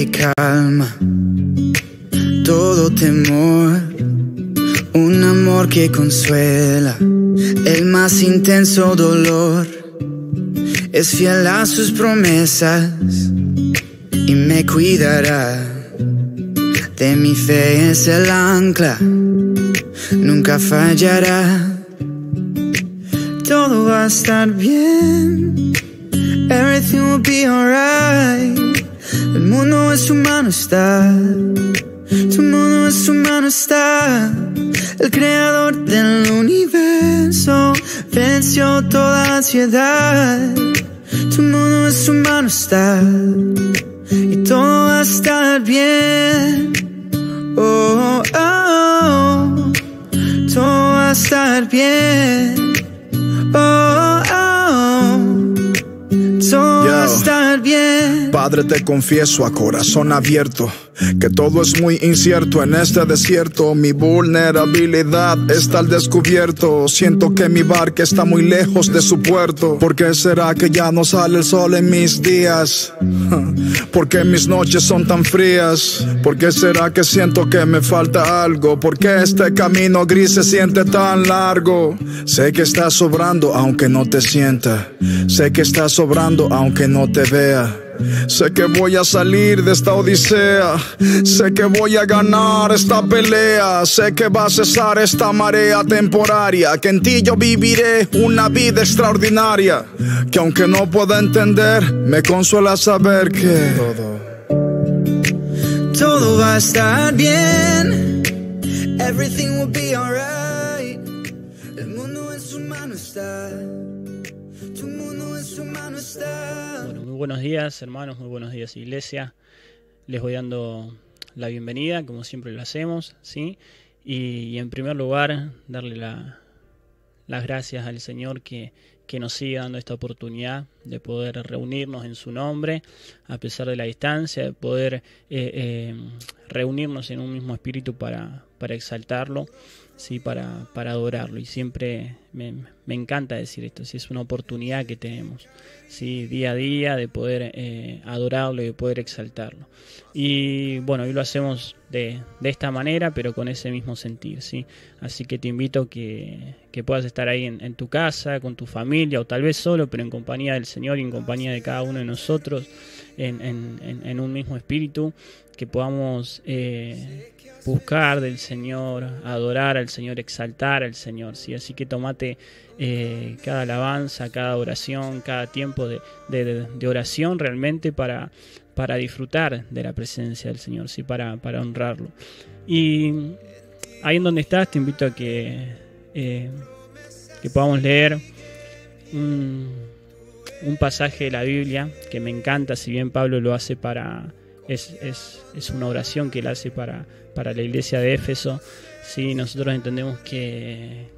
que calma todo temor, un amor que consuela el más intenso dolor. Es fiel a sus promesas y me cuidará. De mi fe es el ancla, nunca fallará. Todo va a estar bien, everything will be alright. El mundo en su mano está, tu mundo en su mano está. El creador del universo venció toda ansiedad. Tu mundo en su mano está y todo va a estar bien. Oh, oh, oh. Todo va a estar bien. Oh, oh. Todo va a estar bien. Padre, te confieso a corazón abierto que todo es muy incierto en este desierto. Mi vulnerabilidad está al descubierto. Siento que mi barca está muy lejos de su puerto. ¿Por qué será que ya no sale el sol en mis días? ¿Por qué mis noches son tan frías? ¿Por qué será que siento que me falta algo? ¿Por qué este camino gris se siente tan largo? Sé que estás sobrando aunque no te sienta. Sé que estás sobrando aunque no te vea. Sé que voy a salir de esta odisea. Sé que voy a ganar esta pelea. Sé que va a cesar esta marea temporaria. Que en ti yo viviré una vida extraordinaria. Que aunque no pueda entender, me consuela saber que todo va a estar bien. Everything will be alright. El mundo en su mano está. Tu mundo en su mano está. Bueno, muy buenos días, hermanos, muy buenos días, iglesia. Les voy dando la bienvenida, como siempre lo hacemos, ¿sí? Y en primer lugar, darle las gracias al Señor que nos sigue dando esta oportunidad de poder reunirnos en su nombre, a pesar de la distancia, de poder reunirnos en un mismo espíritu para exaltarlo, sí, para adorarlo. Y siempre me encanta decir esto, sí, es una oportunidad que tenemos, sí, día a día, de poder adorarlo y de poder exaltarlo. Y bueno, hoy lo hacemos de esta manera, pero con ese mismo sentir, ¿sí? Así que te invito que puedas estar ahí en tu casa, con tu familia, o tal vez solo, pero en compañía del Señor y en compañía de cada uno de nosotros, en un mismo espíritu, que podamos buscar del Señor, adorar al Señor, exaltar al Señor, ¿sí? Así que tomate cada alabanza, cada oración, cada tiempo de oración realmente para disfrutar de la presencia del Señor, ¿sí? Para honrarlo. Y ahí en donde estás te invito a que podamos leer un pasaje de la Biblia que me encanta. Si bien Pablo lo hace es una oración que él hace para la iglesia de Éfeso, ¿sí? Nosotros entendemos que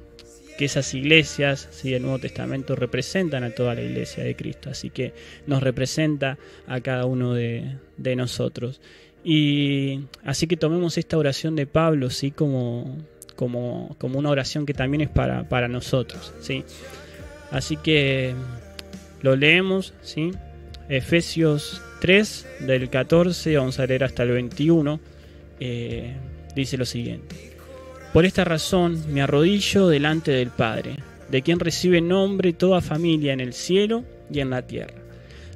esas iglesias, ¿sí?, del Nuevo Testamento representan a toda la iglesia de Cristo, así que nos representa a cada uno de nosotros. Y así que tomemos esta oración de Pablo, ¿sí?, como una oración que también es para nosotros, ¿sí? Así que lo leemos, ¿sí? Efesios 3, del 14, vamos a leer hasta el 21, dice lo siguiente: Por esta razón me arrodillo delante del Padre, de quien recibe nombre toda familia en el cielo y en la tierra.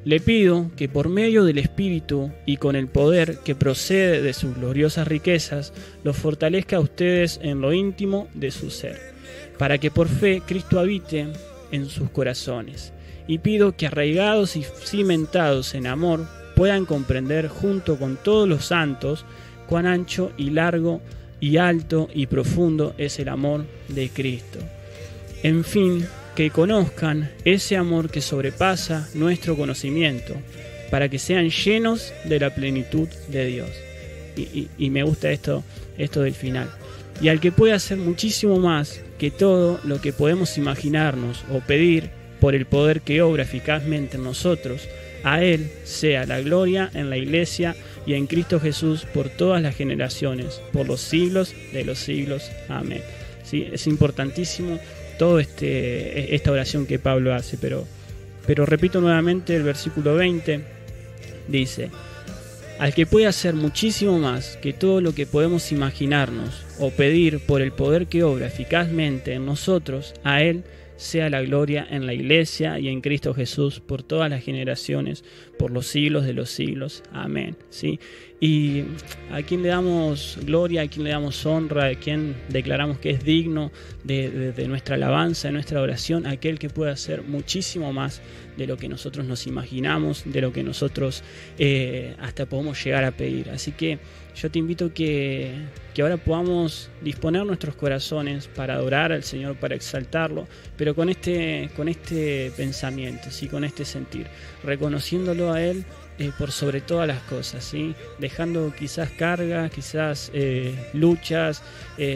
Le pido que por medio del Espíritu y con el poder que procede de sus gloriosas riquezas, los fortalezca a ustedes en lo íntimo de su ser, para que por fe Cristo habite en sus corazones. Y pido que arraigados y cimentados en amor, puedan comprender junto con todos los santos cuán ancho y largo y alto y profundo es el amor de Cristo. En fin, que conozcan ese amor que sobrepasa nuestro conocimiento, para que sean llenos de la plenitud de Dios. Y me gusta esto del final. Y al que puede hacer muchísimo más que todo lo que podemos imaginarnos o pedir, por el poder que obra eficazmente en nosotros, a Él sea la gloria en la Iglesia y en Cristo Jesús por todas las generaciones, por los siglos de los siglos. Amén. ¿Sí? Es importantísimo toda esta oración que Pablo hace, pero repito nuevamente el versículo 20, dice: al que puede hacer muchísimo más que todo lo que podemos imaginarnos o pedir por el poder que obra eficazmente en nosotros, a Él sea la gloria en la Iglesia y en Cristo Jesús por todas las generaciones, por los siglos de los siglos. Amén. ¿Sí? Y a quien le damos gloria, a quien le damos honra, a quien declaramos que es digno de nuestra alabanza, de nuestra oración, aquel que puede hacer muchísimo más de lo que nosotros nos imaginamos, de lo que nosotros hasta podemos llegar a pedir. Así que yo te invito que ahora podamos disponer nuestros corazones para adorar al Señor, para exaltarlo, pero con este pensamiento, ¿sí? Con este sentir, reconociéndolo a Él por sobre todas las cosas, ¿sí? Dejando quizás cargas, quizás luchas,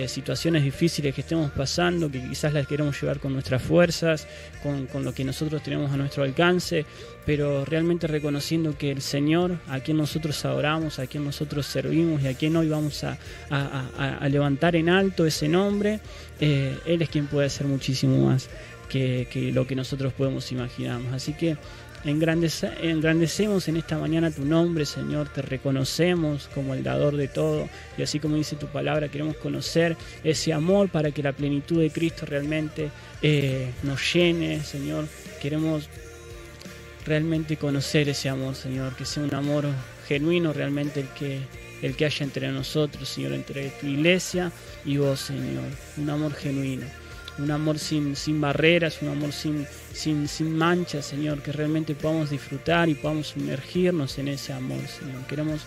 situaciones difíciles que estemos pasando, que quizás las queremos llevar con nuestras fuerzas, con lo que nosotros tenemos a nuestro alcance, pero realmente reconociendo que el Señor, a quien nosotros adoramos, a quien nosotros servimos y a quien hoy vamos a levantar en alto ese nombre, Él es quien puede hacer muchísimo más que lo que nosotros podemos imaginarnos. Así que engrandecemos en esta mañana tu nombre, Señor, te reconocemos como el dador de todo, y así como dice tu palabra, queremos conocer ese amor para que la plenitud de Cristo realmente nos llene, Señor. Queremos realmente conocer ese amor, Señor, que sea un amor genuino realmente el que haya entre nosotros, Señor, entre tu iglesia y vos, Señor, un amor genuino. Un amor sin barreras, un amor sin manchas, Señor, que realmente podamos disfrutar y podamos sumergirnos en ese amor, Señor. Queremos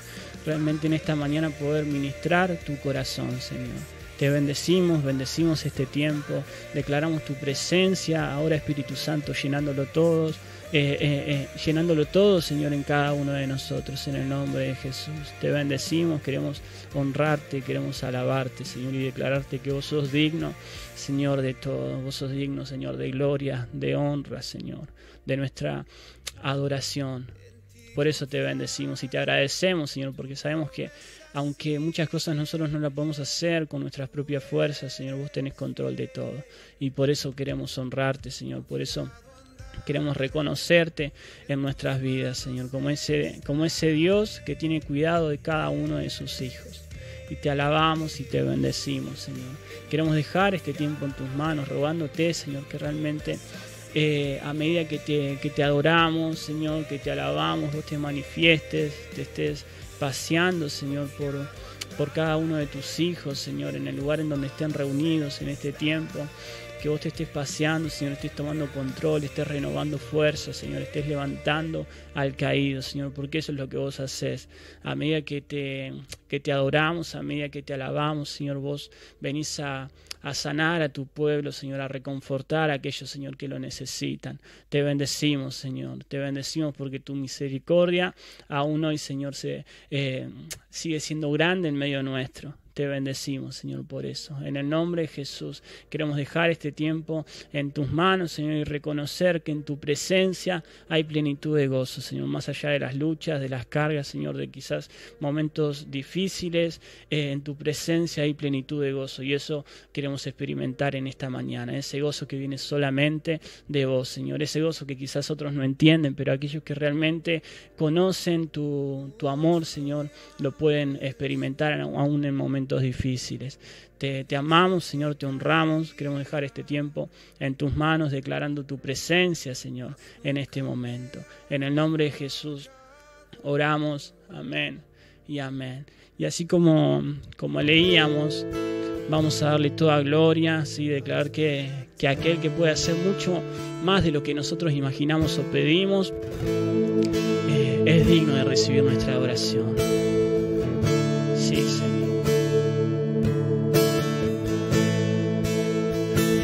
realmente en esta mañana poder ministrar tu corazón, Señor. Te bendecimos este tiempo, declaramos tu presencia, ahora Espíritu Santo, llenándolo todo, Señor, en cada uno de nosotros, en el nombre de Jesús. Te bendecimos, queremos honrarte, queremos alabarte, Señor, y declararte que vos sos digno, Señor, de todo. Vos sos digno, Señor, de gloria, de honra, Señor, de nuestra adoración. Por eso te bendecimos y te agradecemos, Señor, porque sabemos que aunque muchas cosas nosotros no las podemos hacer con nuestras propias fuerzas, Señor, vos tenés control de todo. Y por eso queremos honrarte, Señor, por eso queremos reconocerte en nuestras vidas, Señor, como ese Dios que tiene cuidado de cada uno de sus hijos. Y te alabamos y te bendecimos, Señor. Queremos dejar este tiempo en tus manos, rogándote, Señor, que realmente a medida que te adoramos, Señor, que te alabamos, vos te manifiestes, te estés paseando, Señor, por cada uno de tus hijos, Señor, en el lugar en donde estén reunidos en este tiempo. Que vos te estés paseando, Señor, estés tomando control, estés renovando fuerzas, Señor, estés levantando al caído, Señor, porque eso es lo que vos haces. A medida que te adoramos, a medida que te alabamos, Señor, vos venís a sanar a tu pueblo, Señor, a reconfortar a aquellos, Señor, que lo necesitan. Te bendecimos, Señor, te bendecimos porque tu misericordia aún hoy, Señor, sigue siendo grande en medio nuestro. Te bendecimos, Señor, por eso. En el nombre de Jesús queremos dejar este tiempo en tus manos, Señor, y reconocer que en tu presencia hay plenitud de gozo, Señor, más allá de las luchas, de las cargas, Señor, de quizás momentos difíciles, en tu presencia hay plenitud de gozo, y eso queremos experimentar en esta mañana, ese gozo que viene solamente de vos, Señor, ese gozo que quizás otros no entienden, pero aquellos que realmente conocen tu amor, Señor, lo pueden experimentar aún en momentos difíciles. Te amamos, Señor, te honramos. Queremos dejar este tiempo en tus manos, declarando tu presencia, Señor, en este momento. En el nombre de Jesús oramos. Amén y amén. Y así como leíamos, vamos a darle toda gloria, ¿sí? Declarar que aquel que puede hacer mucho más de lo que nosotros imaginamos o pedimos es digno de recibir nuestra adoración. Sí, Señor.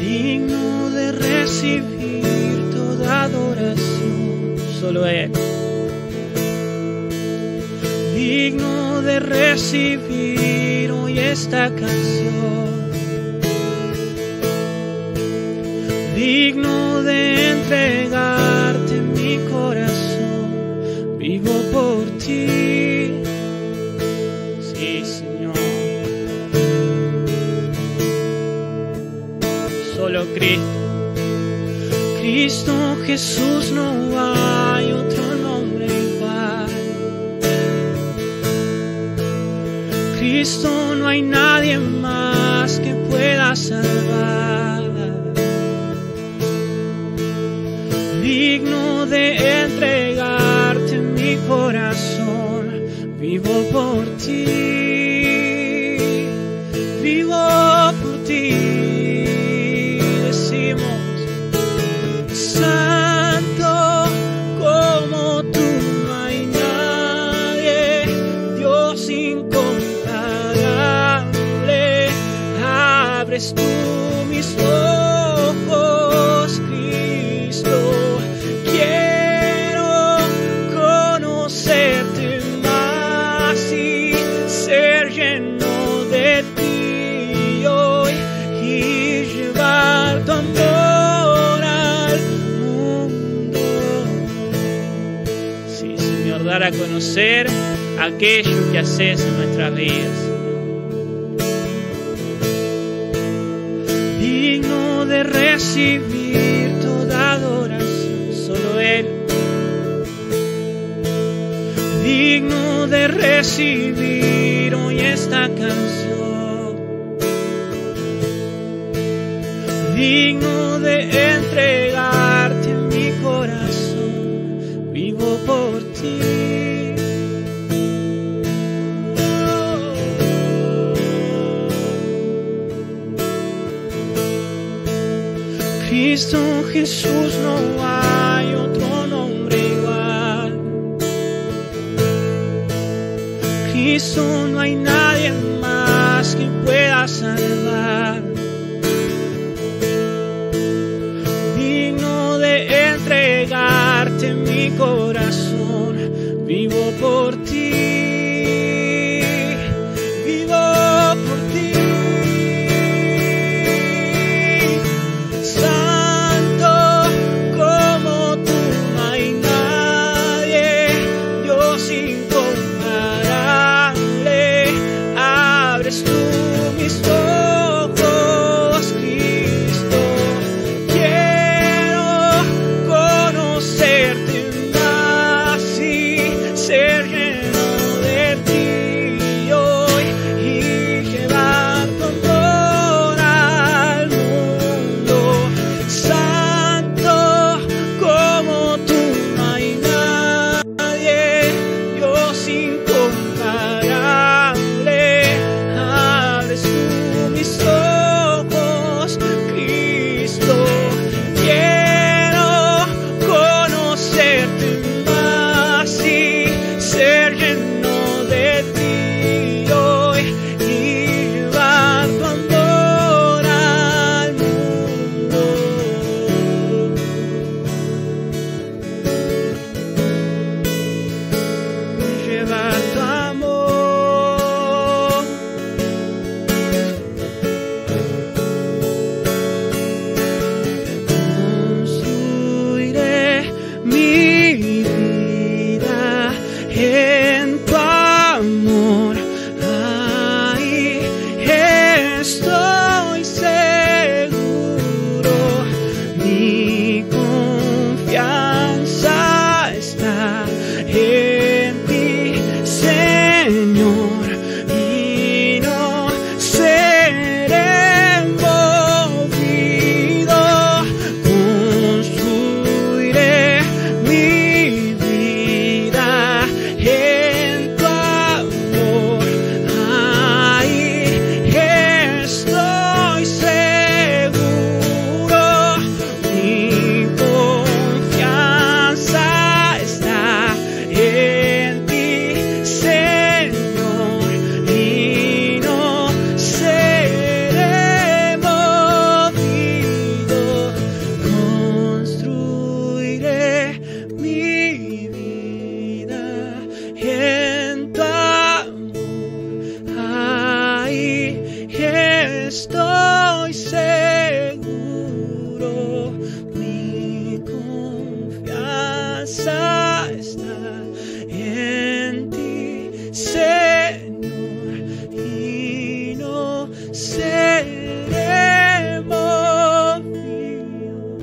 Digno de recibir toda adoración, solo Él. Digno de recibir hoy esta canción, digno de entregarte mi corazón, vivo por ti. Sí, Señor. Solo Cristo Jesús, no hay otro nombre igual. Cristo, no hay nadie más que pueda salvar, digno de entregarte mi corazón. Vivo por ti, vivo por ti. Decimos, Santo como tú no hay nadie, Dios incomparable. Abres tú mis ojos, Cristo. Quiero conocerte más y ser lleno de ti hoy y llevar tu amor al mundo. Sí, Señor, dar a conocer aquello que haces en nuestras vidas. Digno de recibir toda adoración, solo Él. Digno de recibir hoy esta canción, digno de entregarte mi corazón. Vivo por ti. Cristo Jesús, no hay otro nombre igual. Cristo, no hay nadie más que pueda salvar, digno de entregarte mi corazón. Vivo por ti, vivo por ti. Santo como tú no hay nadie, Dios incomparable. Abres tú mis ojos, Cristo. Quiero conocerte más y ser lleno de ti hoy y llevar tu amor al mundo. Santo como tú no hay nadie, Dios incomparable. Abres tú mis ojos, Cristo. Quiero conocerte más y ser lleno de ti hoy y llevar tu amor al mundo. Llevar tu amor. Construiré mi vida en tu amor. Ahí estoy seguro. Mi confianza está en ti, Señor, y no seré movido. Construiré mi vida en tu amor. Ahí estoy seguro. Mi confianza está en ti, Señor, y no seré movido. Construiré mi vida en tu amor. Ahí estoy seguro. Mi confianza está en ti, Señor, y no seré movido.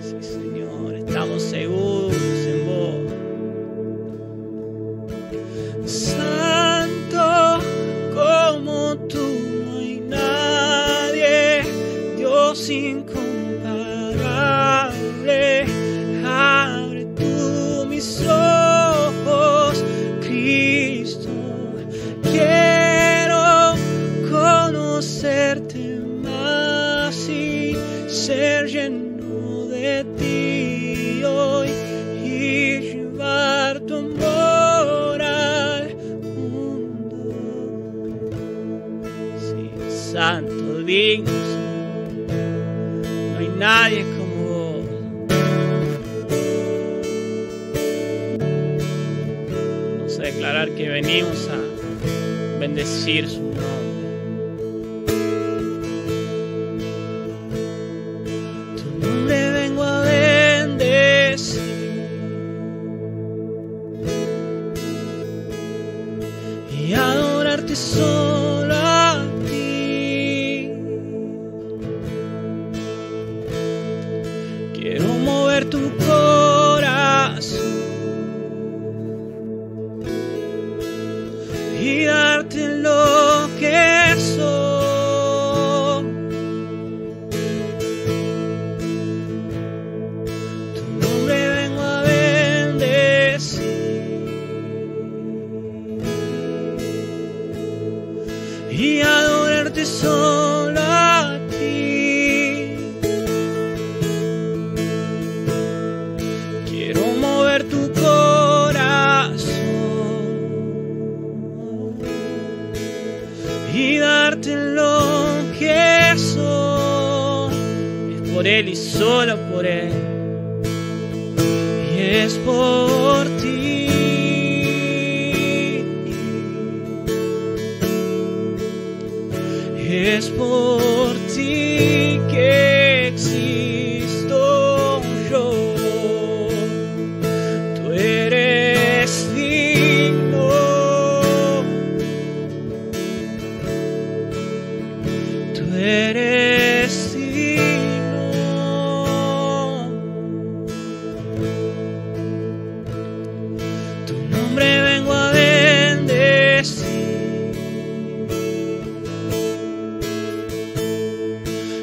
Sí, Señor, estamos seguros en vos. Santo santo, digno, Señor. No hay nadie como vos. Vamos a declarar que venimos a bendecir su nombre. Tu nombre vengo a bendecir. Y adorarte solo a ti. Quiero mover tu corazón y darte lo que soy. Tu nombre vengo a bendecir y adorarte solo a ti. Quiero mover tu corazón y darte lo que soy. Es por Él y solo por Él, y es por ti. Es por ti que existo yo. Tú eres digno. Tú eres digno. Tu nombre vengo a bendecir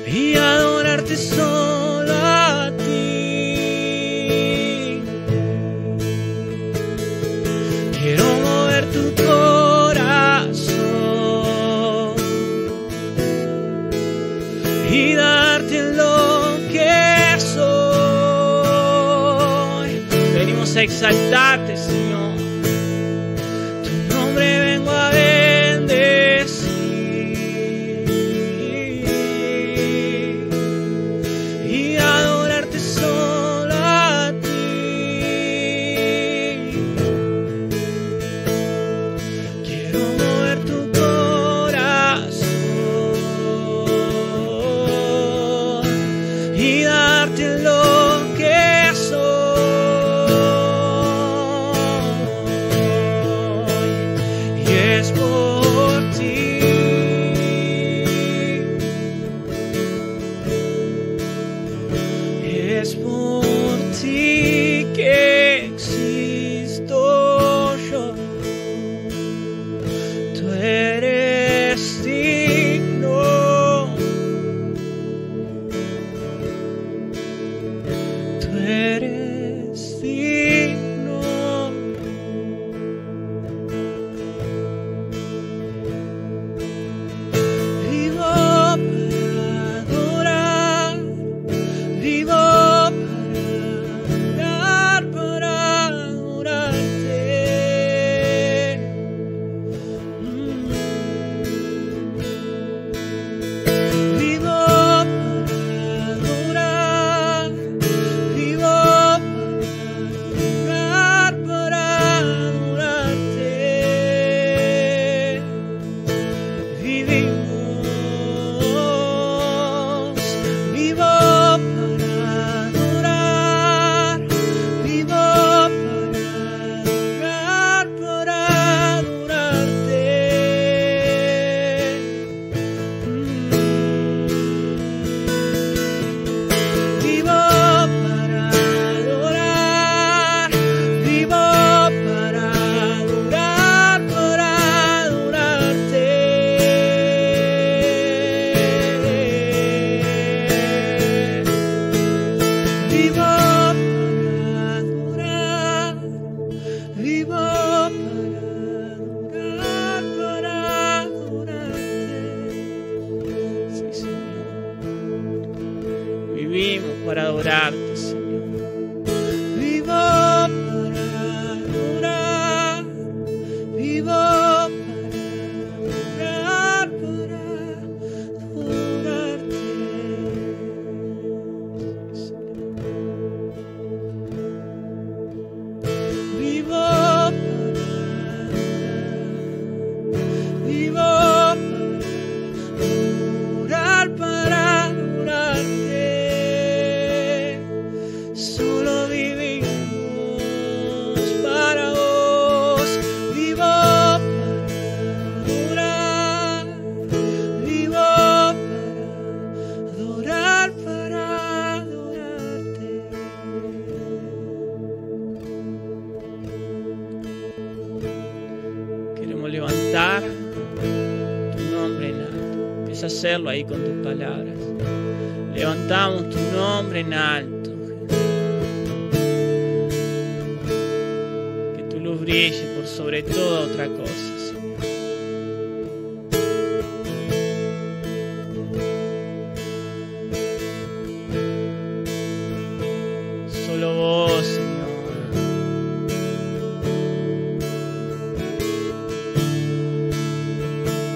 y adorarte solo a ti. Quiero mover tu corazón y darte lo que soy. Venimos a exaltarte, Señor. Tu nombre vengo a bendecir y adorarte solo a ti. Quiero mover tu corazón y darte lo que soy. Y es por ti. Es por ti que existo yo. Tú eres digno. Tú eres digno. Vivo para adorar. Vivo para adorarte. Vivo para adorar. Vivo para adorarte. Vivimos. Vivo para adorar. Vivo para adorarte. Vivo para adorar. Vivo para adorarte. Vivo para adorar. Vivo para adorarte. Sí, Señor. Vivimos para adorarte, Señor. Vivo para adorar. Vivo para Queremos levantar tu nombre en alto. Empieza a hacerlo ahí con tus palabras. Levantamos tu nombre en alto. Que tu luz brille por sobre toda otra cosa, Señor. Solo vos, Señor.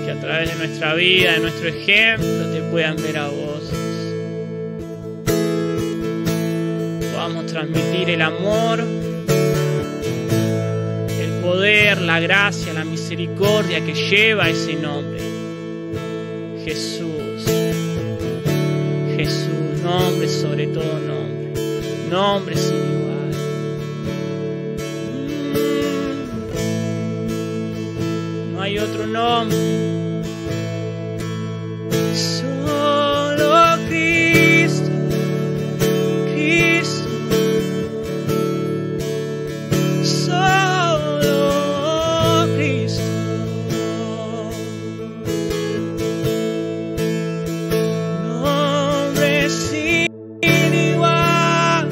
Que a través de nuestra vida, de nuestro ejemplo, te puedan ver a vos. Podamos transmitir el amor, el poder, la gracia, la misericordia que lleva ese nombre. Jesús. Jesús, nombre sobre todo nombre. Nombre sin igual. No hay otro nombre. Solo Cristo. Cristo. Solo Cristo. Nombre sin igual.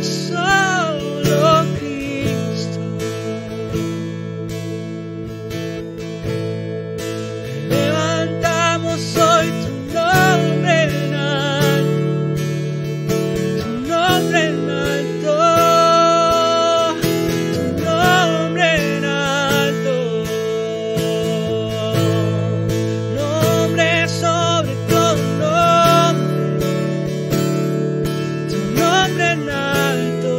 Solo Cristo. Levantamos hoy tu nombre en alto, tu nombre en alto, tu nombre en alto, nombre sobre todo nombre, tu nombre en alto,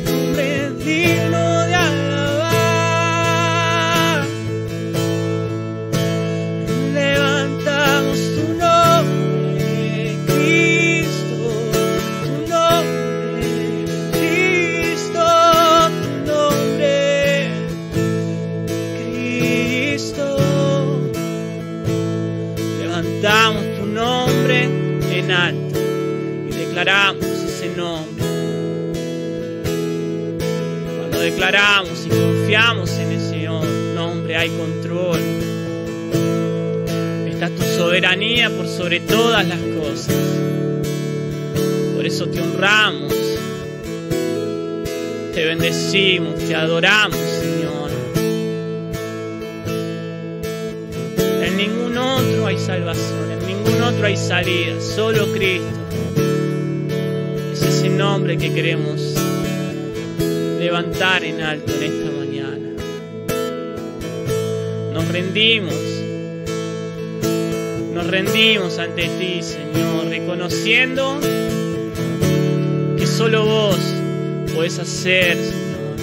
nombre digno de alabar. Levantamos tu nombre, Cristo, tu nombre, Cristo, tu nombre, Cristo. Levantamos tu nombre en alto y declaramos ese nombre. Cuando declaramos y confiamos en ese nombre hay control. Está tu soberanía por sobre todas las cosas. Por eso te honramos, te bendecimos, te adoramos, Señor. En ningún otro hay salvación, en ningún otro hay salida, solo Cristo. Es ese nombre que queremos levantar en alto en esta mañana. Nos rendimos ante ti, Señor, reconociendo que solo vos podés hacer, Señor.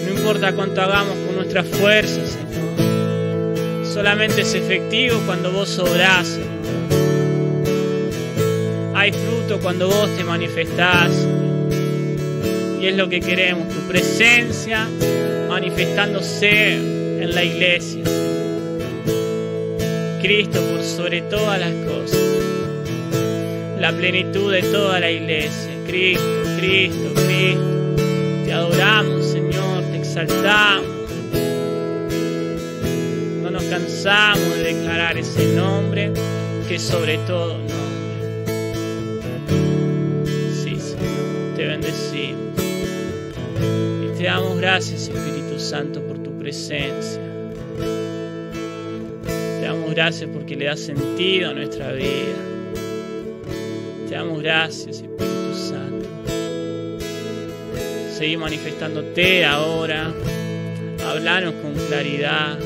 No importa cuánto hagamos con nuestras fuerzas, Señor. Solamente es efectivo cuando vos obrás, Señor. Hay fruto cuando vos te manifestás, Señor. Y es lo que queremos, tu presencia manifestándose en la iglesia, Señor. Cristo por sobre todas las cosas, la plenitud de toda la iglesia. Cristo, Cristo, Cristo. Te adoramos, Señor, te exaltamos. No nos cansamos de declarar ese nombre que es sobre todo nombre. Sí, Señor, te bendecimos. Y te damos gracias, Espíritu Santo, por tu presencia. Te damos gracias porque le das sentido a nuestra vida. Te damos gracias, Espíritu Santo. Seguí manifestándote ahora. Hablanos con claridad.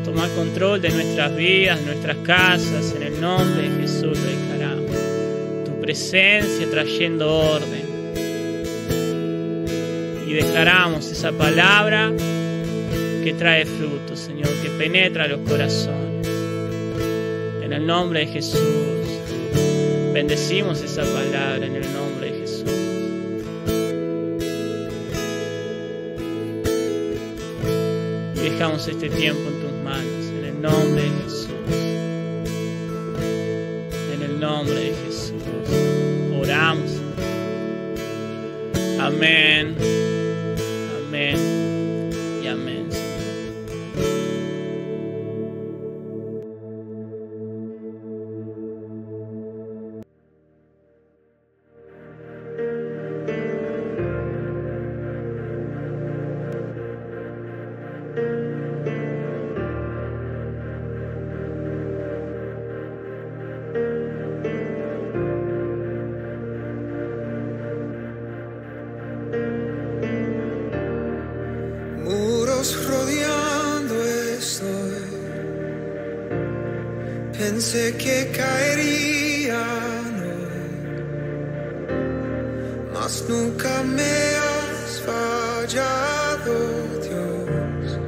Toma control de nuestras vidas, nuestras casas. En el nombre de Jesús lo declaramos. Tu presencia trayendo orden. Y declaramos esa palabra que trae fruto, Señor, que penetra los corazones. En el nombre de Jesús, bendecimos esa palabra en el nombre de Jesús. Y dejamos este tiempo en tus manos, en el nombre de Jesús. En el nombre de Jesús. Oramos. Amén. Amén. Y amén. Muros rodeando estoy. Pensé que caerían hoy, mas nunca me has fallado, Dios.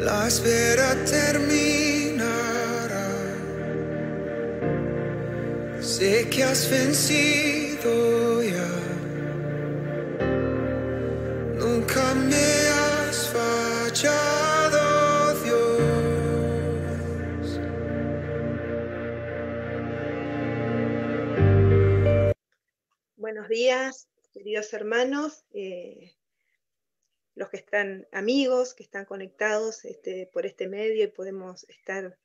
La espera terminará. Sé que has vencido ya. Nunca me has fallado, Dios. Buenos días, queridos hermanos, los que están amigos, que están conectados por este medio y podemos estar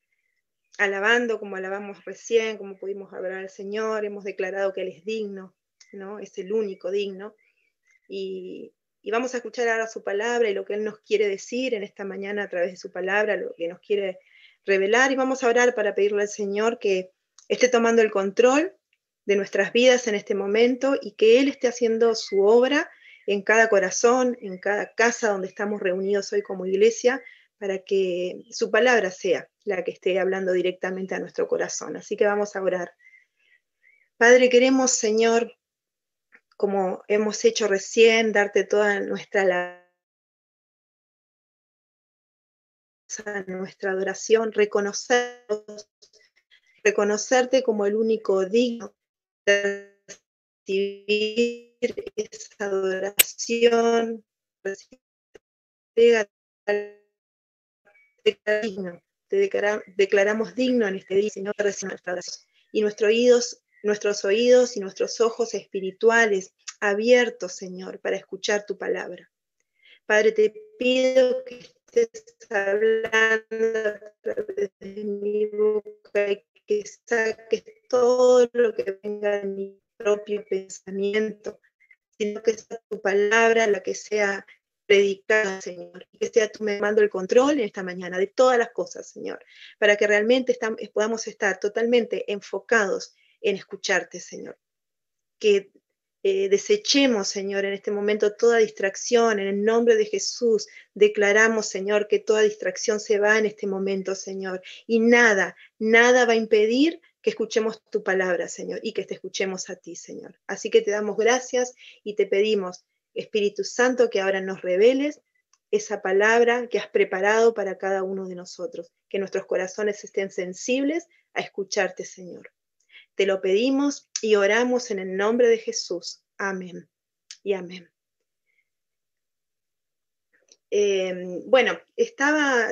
alabando como alabamos recién, como pudimos adorar al Señor, hemos declarado que Él es digno, ¿no? Es el único digno. Y vamos a escuchar ahora su palabra y lo que Él nos quiere decir en esta mañana a través de su palabra, lo que nos quiere revelar. Y vamos a orar para pedirle al Señor que esté tomando el control de nuestras vidas en este momento y que Él esté haciendo su obra en cada corazón, en cada casa donde estamos reunidos hoy como iglesia, para que su palabra sea la que esté hablando directamente a nuestro corazón. Así que vamos a orar. Padre, queremos, Señor, como hemos hecho recién, darte toda nuestra alabanza, nuestra adoración, reconocerte como el único digno de recibir esa adoración, te declaramos digno en este día, Señor, de recibir nuestra adoración. Y nuestros oídos y nuestros ojos espirituales abiertos, Señor, para escuchar tu palabra. Padre, te pido que estés hablando a través de mi boca y que saques todo lo que venga de mi propio pensamiento, sino que sea tu palabra la que sea predicada, Señor, y que sea tú me mando el control en esta mañana de todas las cosas, Señor, para que realmente podamos estar totalmente enfocados en escucharte, Señor. Que desechemos, Señor, en este momento toda distracción, en el nombre de Jesús, declaramos, Señor, que toda distracción se va en este momento, Señor, y nada va a impedir que escuchemos tu palabra, Señor, y que te escuchemos a ti, Señor. Así que te damos gracias y te pedimos, Espíritu Santo, que ahora nos reveles esa palabra que has preparado para cada uno de nosotros, que nuestros corazones estén sensibles a escucharte, Señor. Te lo pedimos y oramos en el nombre de Jesús. Amén y amén. Bueno,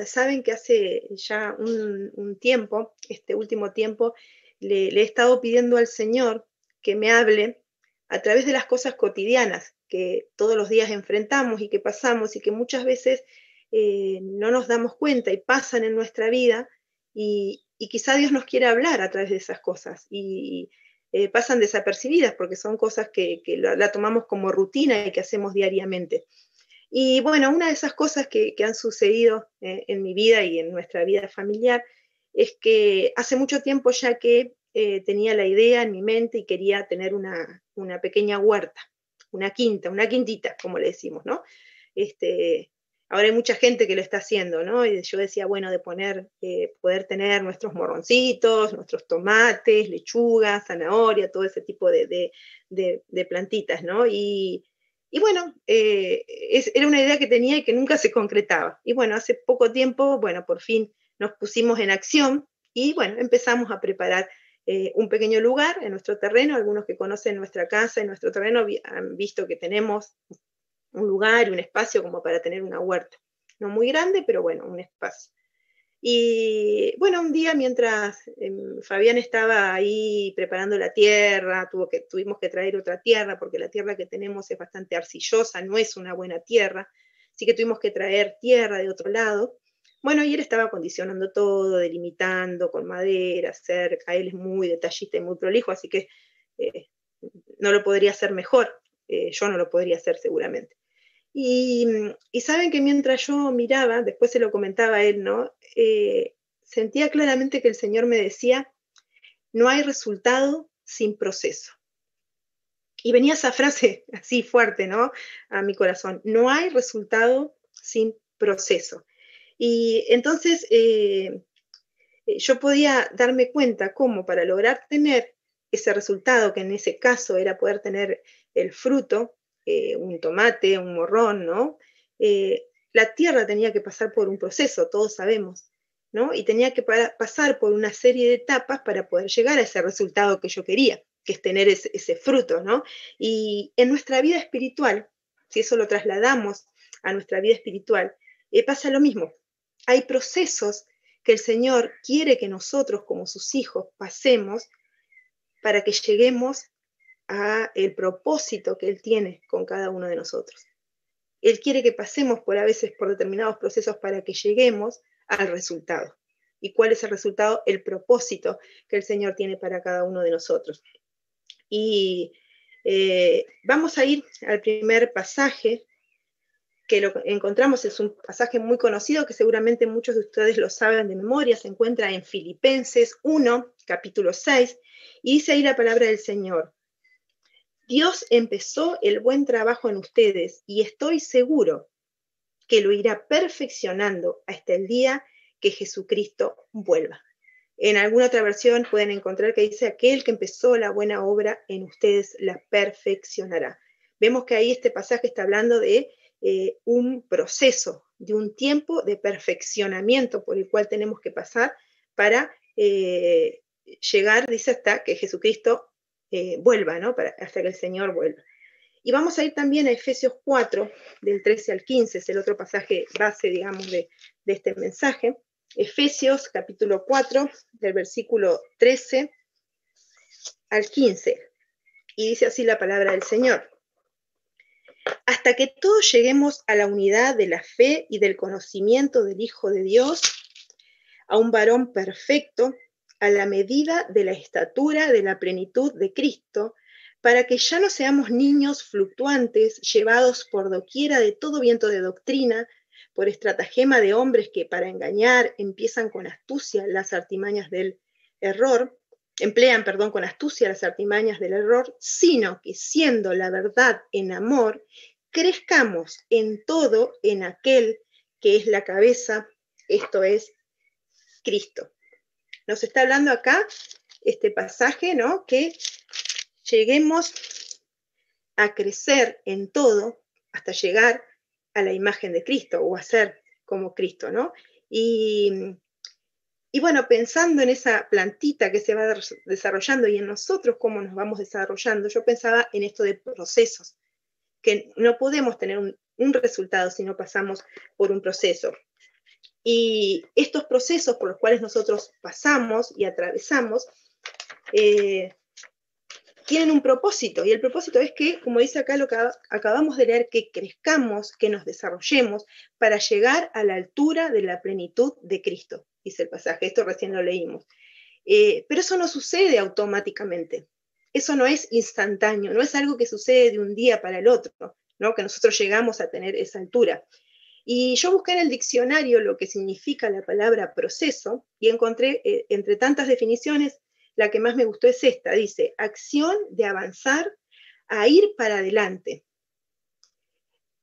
saben que hace ya un tiempo, este último tiempo, le he estado pidiendo al Señor que me hable a través de las cosas cotidianas que todos los días enfrentamos y que pasamos y que muchas veces no nos damos cuenta y pasan en nuestra vida y quizá Dios nos quiere hablar a través de esas cosas y pasan desapercibidas porque son cosas que la tomamos como rutina y que hacemos diariamente. Y bueno, una de esas cosas que han sucedido en mi vida y en nuestra vida familiar es que hace mucho tiempo ya que tenía la idea en mi mente y quería tener una pequeña huerta, una quintita, como le decimos, ¿no? Ahora hay mucha gente que lo está haciendo, ¿no? Y yo decía, bueno, de poder tener nuestros morroncitos, nuestros tomates, lechugas, zanahoria, todo ese tipo de plantitas, ¿no? Y bueno, era una idea que tenía y que nunca se concretaba. Y bueno, hace poco tiempo, bueno, por fin nos pusimos en acción y bueno, empezamos a preparar un pequeño lugar en nuestro terreno. Algunos que conocen nuestra casa y nuestro terreno han visto que tenemos un lugar y un espacio como para tener una huerta. No muy grande, pero bueno, un espacio. Y bueno, un día mientras Fabián estaba ahí preparando la tierra, tuvimos que traer otra tierra porque la tierra que tenemos es bastante arcillosa, no es una buena tierra, así que tuvimos que traer tierra de otro lado. Bueno, y él estaba acondicionando todo, delimitando con madera, cerca, él es muy detallista y muy prolijo, así que no lo podría hacer mejor, yo no lo podría hacer seguramente. Y saben que mientras yo miraba, después se lo comentaba a él, ¿no? Sentía claramente que el Señor me decía, no hay resultado sin proceso. Y venía esa frase así fuerte, ¿no? A mi corazón, no hay resultado sin proceso. Y entonces yo podía darme cuenta cómo para lograr tener ese resultado, que en ese caso era poder tener el fruto, un tomate, un morrón, ¿no? La tierra tenía que pasar por un proceso, todos sabemos, ¿no? Y tenía que pasar por una serie de etapas para poder llegar a ese resultado que yo quería, que es tener ese fruto, ¿no? Y en nuestra vida espiritual, si eso lo trasladamos a nuestra vida espiritual, pasa lo mismo. Hay procesos que el Señor quiere que nosotros como sus hijos pasemos para que lleguemos a el propósito que Él tiene con cada uno de nosotros. Él quiere que pasemos a veces por determinados procesos para que lleguemos al resultado. ¿Y cuál es el resultado? El propósito que el Señor tiene para cada uno de nosotros. Y vamos a ir al primer pasaje que lo encontramos, es un pasaje muy conocido que seguramente muchos de ustedes lo saben de memoria, se encuentra en Filipenses 1, capítulo 6, y dice ahí la palabra del Señor. Dios empezó el buen trabajo en ustedes y estoy seguro que lo irá perfeccionando hasta el día que Jesucristo vuelva. En alguna otra versión pueden encontrar que dice, aquel que empezó la buena obra en ustedes la perfeccionará. Vemos que ahí este pasaje está hablando de un proceso, de un tiempo de perfeccionamiento por el cual tenemos que pasar para llegar, dice, hasta que Jesucristo vuelva, ¿no? Hasta que el Señor vuelva. Y vamos a ir también a Efesios 4, del 13 al 15, es el otro pasaje base, digamos, de este mensaje. Efesios capítulo 4, del versículo 13 al 15. Y dice así la palabra del Señor. Hasta que todos lleguemos a la unidad de la fe y del conocimiento del Hijo de Dios, a un varón perfecto, a la medida de la estatura de la plenitud de Cristo, para que ya no seamos niños fluctuantes, llevados por doquiera de todo viento de doctrina, por estratagema de hombres que para engañar empiezan con astucia las artimañas del error, emplean con astucia las artimañas del error, sino que siendo la verdad en amor, crezcamos en todo en aquel que es la cabeza, esto es Cristo. Nos está hablando acá este pasaje, ¿no? Que lleguemos a crecer en todo hasta llegar a la imagen de Cristo o a ser como Cristo, ¿no? Y bueno, pensando en esa plantita que se va desarrollando y en nosotros cómo nos vamos desarrollando, yo pensaba en esto de procesos, que no podemos tener un resultado si no pasamos por un proceso. Y estos procesos por los cuales nosotros pasamos y atravesamos tienen un propósito, y el propósito es que, como dice acá lo que acabamos de leer, que crezcamos, que nos desarrollemos para llegar a la altura de la plenitud de Cristo, dice el pasaje, esto recién lo leímos. Pero eso no sucede automáticamente, eso no es instantáneo, no es algo que sucede de un día para el otro, ¿no? Que nosotros llegamos a tener esa altura. Y yo busqué en el diccionario lo que significa la palabra proceso y encontré, entre tantas definiciones, la que más me gustó es esta, dice, acción de avanzar a ir para adelante,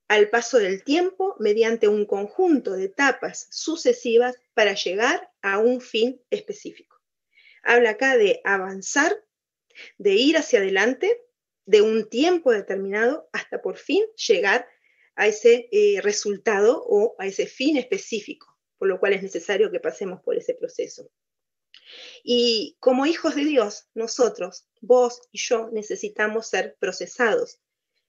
al paso del tiempo mediante un conjunto de etapas sucesivas para llegar a un fin específico. Habla acá de avanzar, de ir hacia adelante, de un tiempo determinado hasta por fin llegar a ese resultado o a ese fin específico, por lo cual es necesario que pasemos por ese proceso. Y como hijos de Dios, nosotros, vos y yo, necesitamos ser procesados,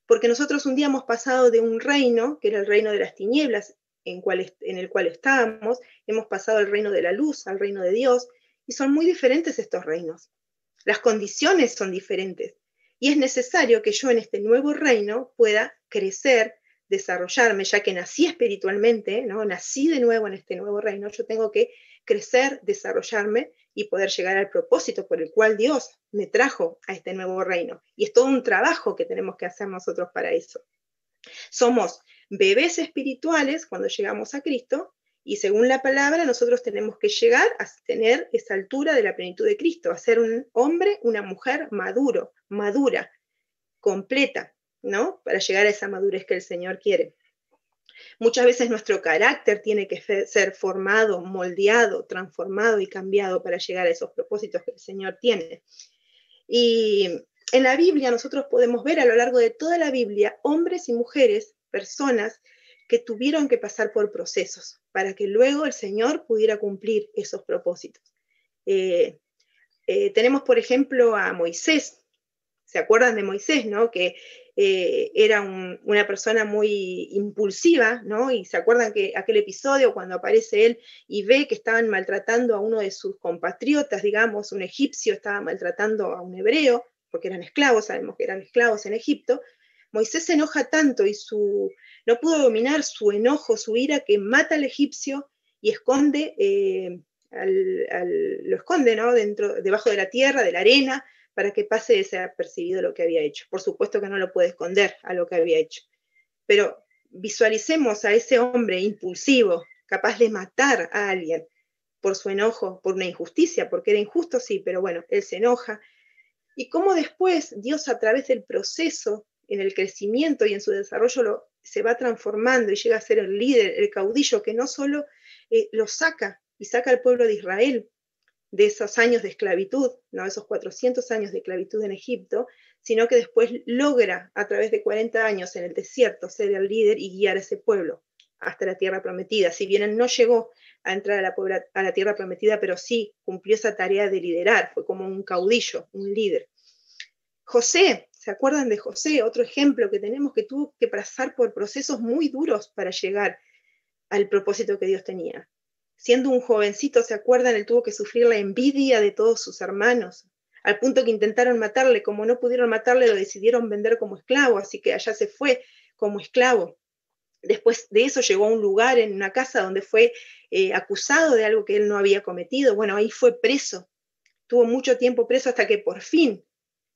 porque nosotros un día hemos pasado de un reino, que era el reino de las tinieblas, en el cual estábamos, hemos pasado del reino de la luz al reino de Dios, y son muy diferentes estos reinos. Las condiciones son diferentes, y es necesario que yo en este nuevo reino pueda crecer, desarrollarme, ya que nací espiritualmente, ¿no? Nací de nuevo en este nuevo reino, yo tengo que crecer, desarrollarme y poder llegar al propósito por el cual Dios me trajo a este nuevo reino. Y es todo un trabajo que tenemos que hacer nosotros para eso. Somos bebés espirituales cuando llegamos a Cristo, y según la palabra nosotros tenemos que llegar a tener esa altura de la plenitud de Cristo, a ser un hombre, una mujer maduro, madura, completa, ¿no? Para llegar a esa madurez que el Señor quiere. Muchas veces nuestro carácter tiene que ser formado, moldeado, transformado y cambiado para llegar a esos propósitos que el Señor tiene. Y en la Biblia nosotros podemos ver a lo largo de toda la Biblia hombres y mujeres, personas que tuvieron que pasar por procesos para que luego el Señor pudiera cumplir esos propósitos. Tenemos, por ejemplo, a Moisés. ¿Se acuerdan de Moisés, no? Que era una persona muy impulsiva, ¿no? Y se acuerdan que aquel episodio cuando aparece él y ve que estaban maltratando a uno de sus compatriotas, digamos, un egipcio estaba maltratando a un hebreo, porque eran esclavos, sabemos que eran esclavos en Egipto. Moisés se enoja tanto y no pudo dominar su enojo, su ira, que mata al egipcio y esconde, lo esconde, ¿no? Debajo de la tierra, de la arena, para que pase desapercibido lo que había hecho. Por supuesto que no lo puede esconder a lo que había hecho. Pero visualicemos a ese hombre impulsivo, capaz de matar a alguien por su enojo, por una injusticia, porque era injusto, sí, pero bueno, él se enoja. Y cómo después Dios, a través del proceso, en el crecimiento y en su desarrollo, se va transformando y llega a ser el líder, el caudillo, que no solo lo saca y saca al pueblo de Israel de esos años de esclavitud, ¿no? Esos 400 años de esclavitud en Egipto, sino que después logra, a través de 40 años en el desierto, ser el líder y guiar a ese pueblo hasta la tierra prometida. Si bien él no llegó a entrar a la tierra prometida, pero sí cumplió esa tarea de liderar, fue como un caudillo, un líder. José, ¿se acuerdan de José? Otro ejemplo que tenemos, que tuvo que pasar por procesos muy duros para llegar al propósito que Dios tenía. Siendo un jovencito, ¿se acuerdan? Él tuvo que sufrir la envidia de todos sus hermanos, al punto que intentaron matarle. Como no pudieron matarle, lo decidieron vender como esclavo, así que allá se fue como esclavo. Después de eso llegó a un lugar, en una casa, donde fue acusado de algo que él no había cometido. Bueno, ahí fue preso. Tuvo mucho tiempo preso hasta que por fin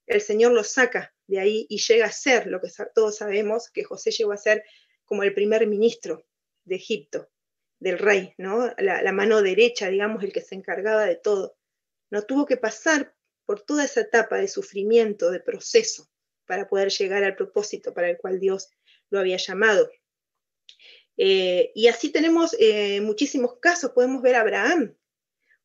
el Señor lo saca de ahí y llega a ser lo que todos sabemos, que José llegó a ser como el primer ministro de Egipto, del rey, ¿no? La mano derecha, digamos, el que se encargaba de todo. No tuvo que pasar por toda esa etapa de sufrimiento, de proceso, para poder llegar al propósito para el cual Dios lo había llamado. Y así tenemos muchísimos casos. Podemos ver a Abraham,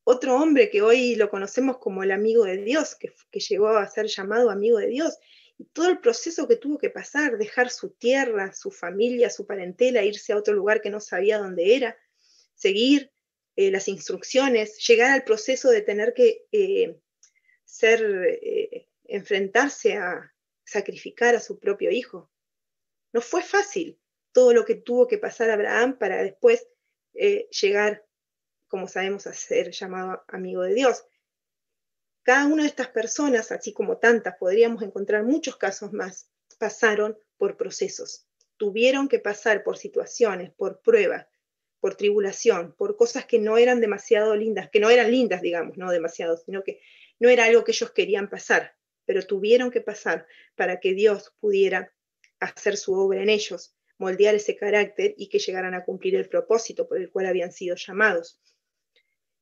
otro hombre que hoy lo conocemos como el amigo de Dios, que llegó a ser llamado amigo de Dios. Y todo el proceso que tuvo que pasar, dejar su tierra, su familia, su parentela, irse a otro lugar que no sabía dónde era, seguir las instrucciones, llegar al proceso de tener que enfrentarse a sacrificar a su propio hijo. No fue fácil todo lo que tuvo que pasar Abraham para después llegar, como sabemos, a ser llamado amigo de Dios. Cada una de estas personas, así como tantas, podríamos encontrar muchos casos más, pasaron por procesos. Tuvieron que pasar por situaciones, por pruebas, por tribulación, por cosas que no eran demasiado lindas, que no eran lindas, digamos, no demasiado, sino que no era algo que ellos querían pasar, pero tuvieron que pasar para que Dios pudiera hacer su obra en ellos, moldear ese carácter y que llegaran a cumplir el propósito por el cual habían sido llamados.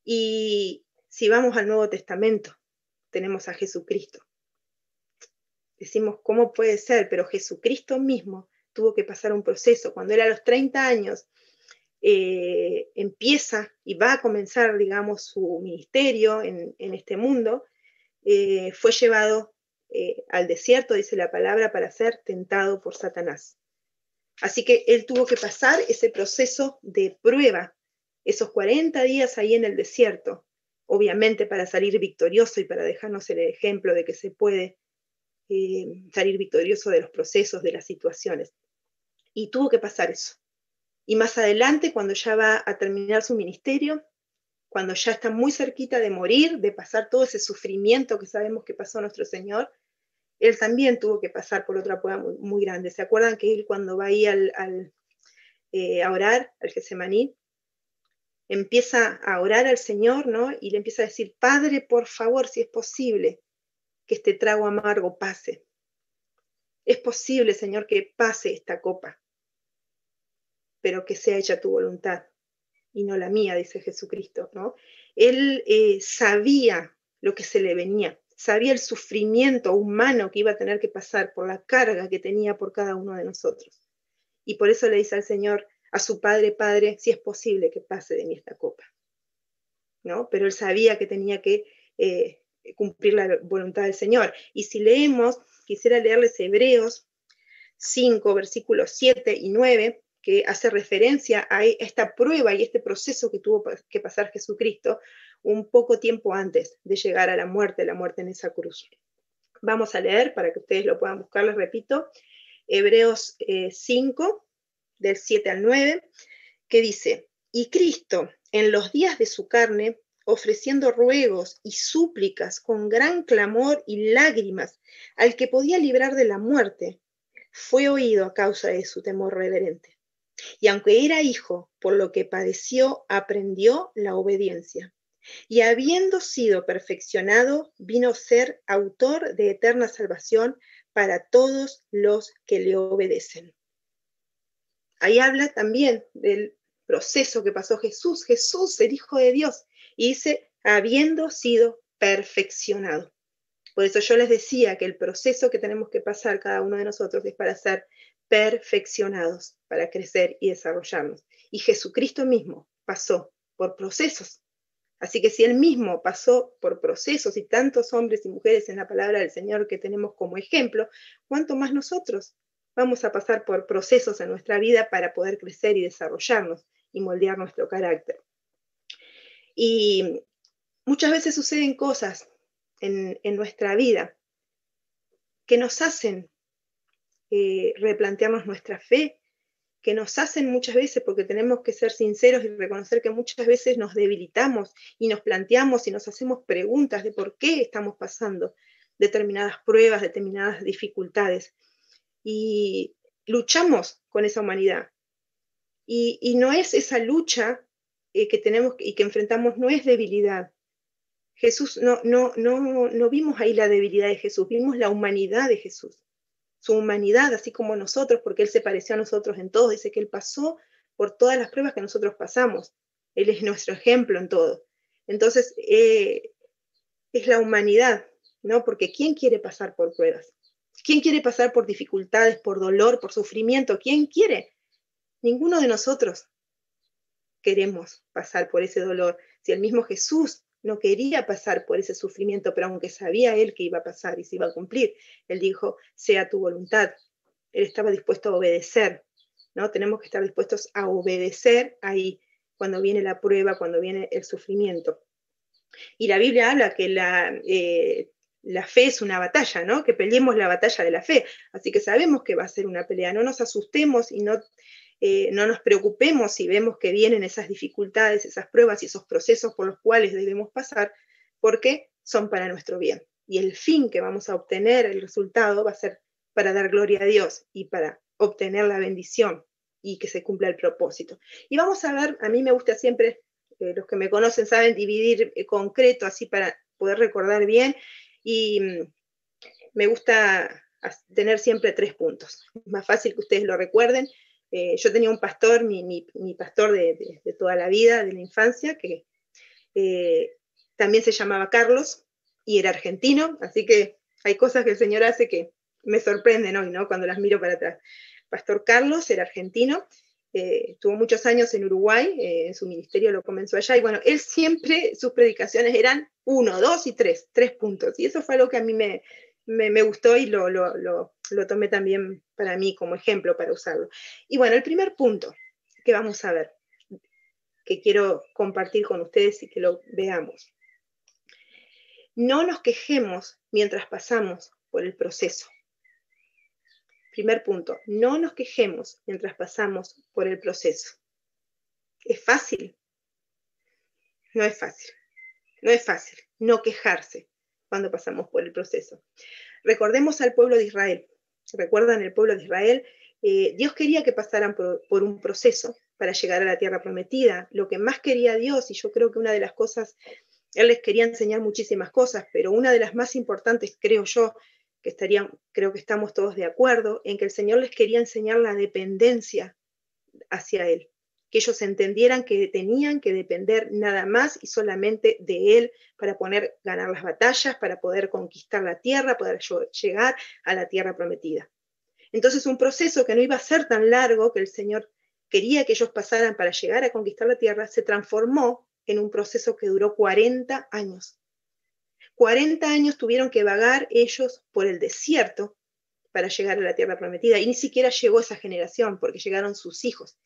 Y si vamos al Nuevo Testamento, tenemos a Jesucristo. Decimos, ¿cómo puede ser? Pero Jesucristo mismo tuvo que pasar un proceso. Cuando él a los 30 años empieza y va a comenzar, digamos, su ministerio en este mundo, fue llevado al desierto, dice la palabra, para ser tentado por Satanás. Así que él tuvo que pasar ese proceso de prueba, esos 40 días ahí en el desierto, obviamente para salir victorioso y para dejarnos el ejemplo de que se puede salir victorioso de los procesos, de las situaciones. Y tuvo que pasar eso. Y más adelante, cuando ya va a terminar su ministerio, cuando ya está muy cerquita de morir, de pasar todo ese sufrimiento que sabemos que pasó nuestro Señor, Él también tuvo que pasar por otra prueba muy, muy grande. ¿Se acuerdan que Él cuando va ahí a orar, al Getsemaní, empieza a orar al Señor, ¿no? Y le empieza a decir, Padre, por favor, si es posible, que este trago amargo pase. Es posible, Señor, que pase esta copa, pero que sea hecha tu voluntad y no la mía, dice Jesucristo, ¿no? Él sabía lo que se le venía, sabía el sufrimiento humano que iba a tener que pasar por la carga que tenía por cada uno de nosotros. Y por eso le dice al Señor, a su Padre, Padre, si es posible que pase de mí esta copa, ¿no? Pero él sabía que tenía que cumplir la voluntad del Señor. Y si leemos, quisiera leerles Hebreos 5, versículos 7 y 9, que hace referencia a esta prueba y este proceso que tuvo que pasar Jesucristo un poco tiempo antes de llegar a la muerte en esa cruz. Vamos a leer para que ustedes lo puedan buscar, les repito, Hebreos 5, del 7 al 9, que dice, y Cristo, en los días de su carne, ofreciendo ruegos y súplicas con gran clamor y lágrimas al que podía librar de la muerte, fue oído a causa de su temor reverente. Y aunque era hijo, por lo que padeció, aprendió la obediencia. Y habiendo sido perfeccionado, vino a ser autor de eterna salvación para todos los que le obedecen. Ahí habla también del proceso que pasó Jesús, el Hijo de Dios, y dice, habiendo sido perfeccionado. Por eso yo les decía que el proceso que tenemos que pasar cada uno de nosotros es para ser perfeccionados, para crecer y desarrollarnos. Y Jesucristo mismo pasó por procesos. Así que si Él mismo pasó por procesos y tantos hombres y mujeres en la palabra del Señor que tenemos como ejemplo, ¿cuánto más nosotros vamos a pasar por procesos en nuestra vida para poder crecer y desarrollarnos y moldear nuestro carácter? Y muchas veces suceden cosas en nuestra vida que nos hacen replantearnos nuestra fe, que nos hacen muchas veces, porque tenemos que ser sinceros y reconocer que muchas veces nos debilitamos y nos planteamos y nos hacemos preguntas de por qué estamos pasando determinadas pruebas, determinadas dificultades. Y luchamos con esa humanidad. Y no es esa lucha que tenemos y que enfrentamos, no es debilidad. Jesús, no vimos ahí la debilidad de Jesús, vimos la humanidad de Jesús. Su humanidad, así como nosotros, porque Él se pareció a nosotros en todo. Dice que Él pasó por todas las pruebas que nosotros pasamos. Él es nuestro ejemplo en todo. Entonces, es la humanidad, ¿no? Porque ¿quién quiere pasar por pruebas? ¿Quién quiere pasar por dificultades, por dolor, por sufrimiento? ¿Quién quiere? Ninguno de nosotros queremos pasar por ese dolor. Si el mismo Jesús no quería pasar por ese sufrimiento, pero aunque sabía Él que iba a pasar y se iba a cumplir, Él dijo, sea tu voluntad. Él estaba dispuesto a obedecer, ¿no? Tenemos que estar dispuestos a obedecer ahí, cuando viene la prueba, cuando viene el sufrimiento. Y la Biblia habla que la fe es una batalla, ¿no? Que peleemos la batalla de la fe. Así que sabemos que va a ser una pelea. No nos asustemos y no nos preocupemos si vemos que vienen esas dificultades, esas pruebas y esos procesos por los cuales debemos pasar, porque son para nuestro bien. Y el fin que vamos a obtener, el resultado, va a ser para dar gloria a Dios y para obtener la bendición y que se cumpla el propósito. Y vamos a ver, a mí me gusta siempre, los que me conocen saben dividir concreto así para poder recordar bien, y me gusta tener siempre 3 puntos. Es más fácil que ustedes lo recuerden. Yo tenía un pastor, mi pastor de toda la vida, de la infancia, que también se llamaba Carlos y era argentino, así que hay cosas que el Señor hace que me sorprenden hoy, ¿no? Cuando las miro para atrás. Pastor Carlos era argentino, tuvo muchos años en Uruguay, en su ministerio lo comenzó allá, y bueno, él siempre, sus predicaciones eran 1, 2 y 3 puntos, y eso fue algo que a mí me gustó y lo tomé también para mí como ejemplo para usarlo. Y bueno, el primer punto que vamos a ver, que quiero compartir con ustedes y que lo veamos. No nos quejemos mientras pasamos por el proceso. Primer punto, no nos quejemos mientras pasamos por el proceso. ¿Es fácil? No es fácil. No es fácil no quejarse cuando pasamos por el proceso. Recordemos al pueblo de Israel. ¿Recuerdan el pueblo de Israel? Dios quería que pasaran por un proceso para llegar a la tierra prometida. Lo que más quería Dios, y yo creo que una de las cosas, Él les quería enseñar muchísimas cosas, pero una de las más importantes, creo yo, creo que estamos todos de acuerdo, en que el Señor les quería enseñar la dependencia hacia Él. Que ellos entendieran que tenían que depender nada más y solamente de Él para poder ganar las batallas, para poder conquistar la tierra, poder llegar a la tierra prometida. Entonces, un proceso que no iba a ser tan largo, que el Señor quería que ellos pasaran para llegar a conquistar la tierra, se transformó en un proceso que duró 40 años. 40 años tuvieron que vagar ellos por el desierto para llegar a la tierra prometida, y ni siquiera llegó esa generación, porque llegaron sus hijos.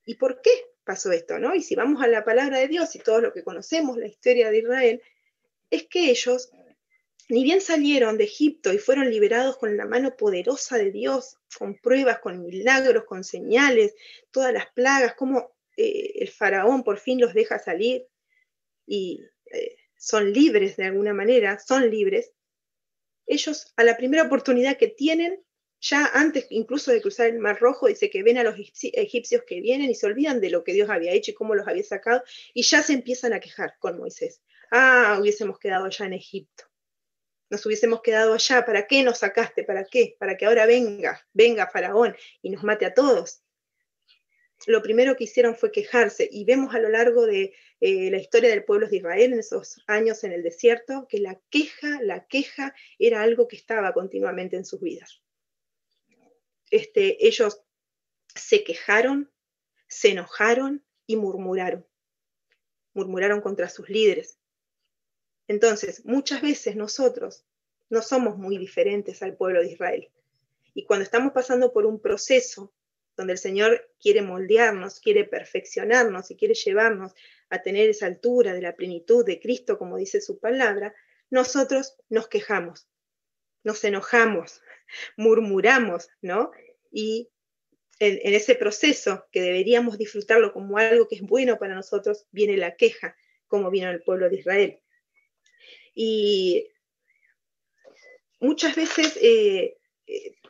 ¿Y por qué pasó esto, no? Y si vamos a la palabra de Dios y todo lo que conocemos, la historia de Israel, es que ellos, ni bien salieron de Egipto y fueron liberados con la mano poderosa de Dios, con pruebas, con milagros, con señales, todas las plagas, como el faraón por fin los deja salir y son libres de alguna manera, son libres. Ellos, a la primera oportunidad que tienen, ya antes incluso de cruzar el Mar Rojo, dice que ven a los egipcios que vienen y se olvidan de lo que Dios había hecho y cómo los había sacado, y ya se empiezan a quejar con Moisés. Hubiésemos quedado allá en Egipto. Nos hubiésemos quedado allá. ¿Para qué nos sacaste? ¿Para qué? Para que ahora venga Faraón y nos mate a todos. Lo primero que hicieron fue quejarse, y vemos a lo largo de la historia del pueblo de Israel en esos años en el desierto que la queja era algo que estaba continuamente en sus vidas. Ellos se quejaron, se enojaron y murmuraron contra sus líderes. Entonces, muchas veces nosotros no somos muy diferentes al pueblo de Israel, y cuando estamos pasando por un proceso donde el Señor quiere moldearnos, quiere perfeccionarnos y quiere llevarnos a tener esa altura de la plenitud de Cristo, como dice su palabra, nosotros nos quejamos, nos enojamos, murmuramos, ¿no? Y en ese proceso, que deberíamos disfrutarlo como algo que es bueno para nosotros, viene la queja, como vino el pueblo de Israel. Y muchas veces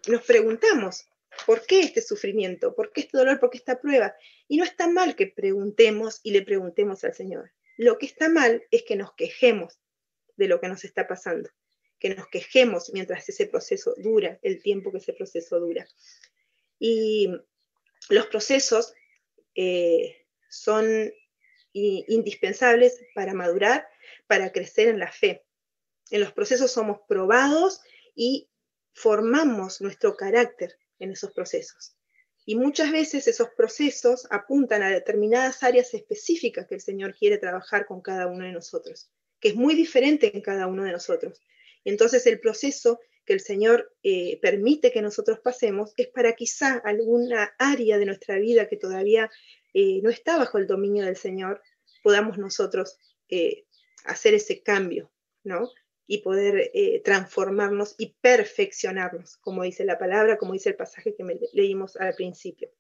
nos preguntamos, ¿por qué este sufrimiento? ¿Por qué este dolor? ¿Por qué esta prueba? Y no está mal que preguntemos y le preguntemos al Señor. Lo que está mal es que nos quejemos de lo que nos está pasando, que nos quejemos mientras ese proceso dura, el tiempo que ese proceso dura. Y los procesos son indispensables para madurar, para crecer en la fe. En los procesos somos probados y formamos nuestro carácter en esos procesos. Y muchas veces esos procesos apuntan a determinadas áreas específicas que el Señor quiere trabajar con cada uno de nosotros, que es muy diferente en cada uno de nosotros. Y entonces el proceso que el Señor permite que nosotros pasemos es para quizá alguna área de nuestra vida que todavía no está bajo el dominio del Señor, podamos nosotros hacer ese cambio, ¿no? Y poder transformarnos y perfeccionarnos, como dice la palabra, como dice el pasaje que leímos al principio.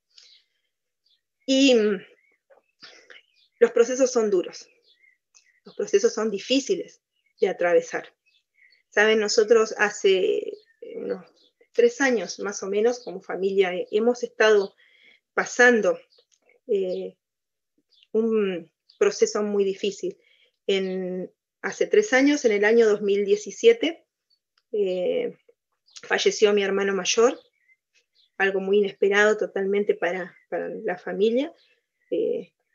Y los procesos son duros, los procesos son difíciles de atravesar. Saben, nosotros hace unos 3 años más o menos, como familia, hemos estado pasando un proceso muy difícil. Hace 3 años, en el año 2017, falleció mi hermano mayor, algo muy inesperado totalmente para la familia.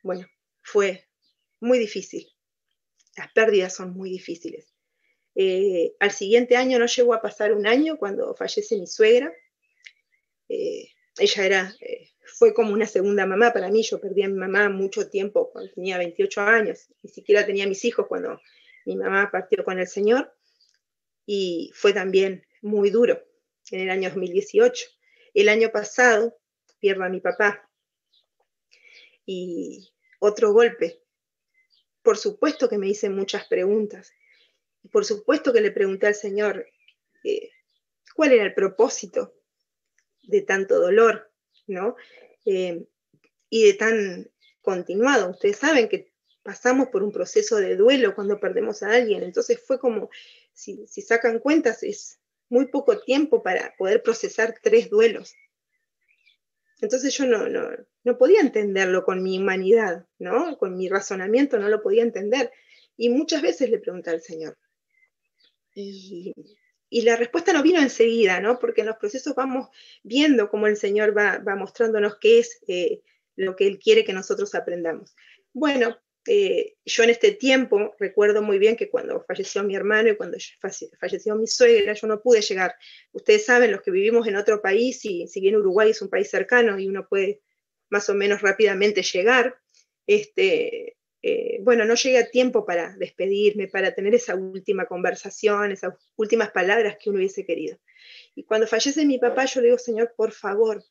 Bueno, fue muy difícil. Las pérdidas son muy difíciles. Al siguiente año, no llegó a pasar un año cuando fallece mi suegra. Ella fue como una segunda mamá para mí. Yo perdí a mi mamá mucho tiempo, cuando tenía 28 años. Ni siquiera tenía mis hijos cuando mi mamá partió con el Señor, y fue también muy duro en el año 2018. El año pasado pierdo a mi papá, y otro golpe. Por supuesto que me hice muchas preguntas, y por supuesto que le pregunté al Señor cuál era el propósito de tanto dolor, ¿no? Y de tan continuado. Ustedes saben que pasamos por un proceso de duelo cuando perdemos a alguien, entonces fue como, si sacan cuentas, es muy poco tiempo para poder procesar 3 duelos. Entonces yo no podía entenderlo con mi humanidad, ¿no? Con mi razonamiento no lo podía entender. Y muchas veces le pregunté al Señor. Y la respuesta no vino enseguida, ¿no? Porque en los procesos vamos viendo cómo el Señor va mostrándonos qué es lo que Él quiere que nosotros aprendamos. Bueno, yo en este tiempo recuerdo muy bien que cuando falleció mi hermano y cuando falleció mi suegra, yo no pude llegar. Ustedes saben, los que vivimos en otro país, y si bien Uruguay es un país cercano y uno puede más o menos rápidamente llegar, bueno, no llegué a tiempo para despedirme, para tener esa última conversación, esas últimas palabras que uno hubiese querido. Y cuando fallece mi papá, yo le digo, Señor, por favor,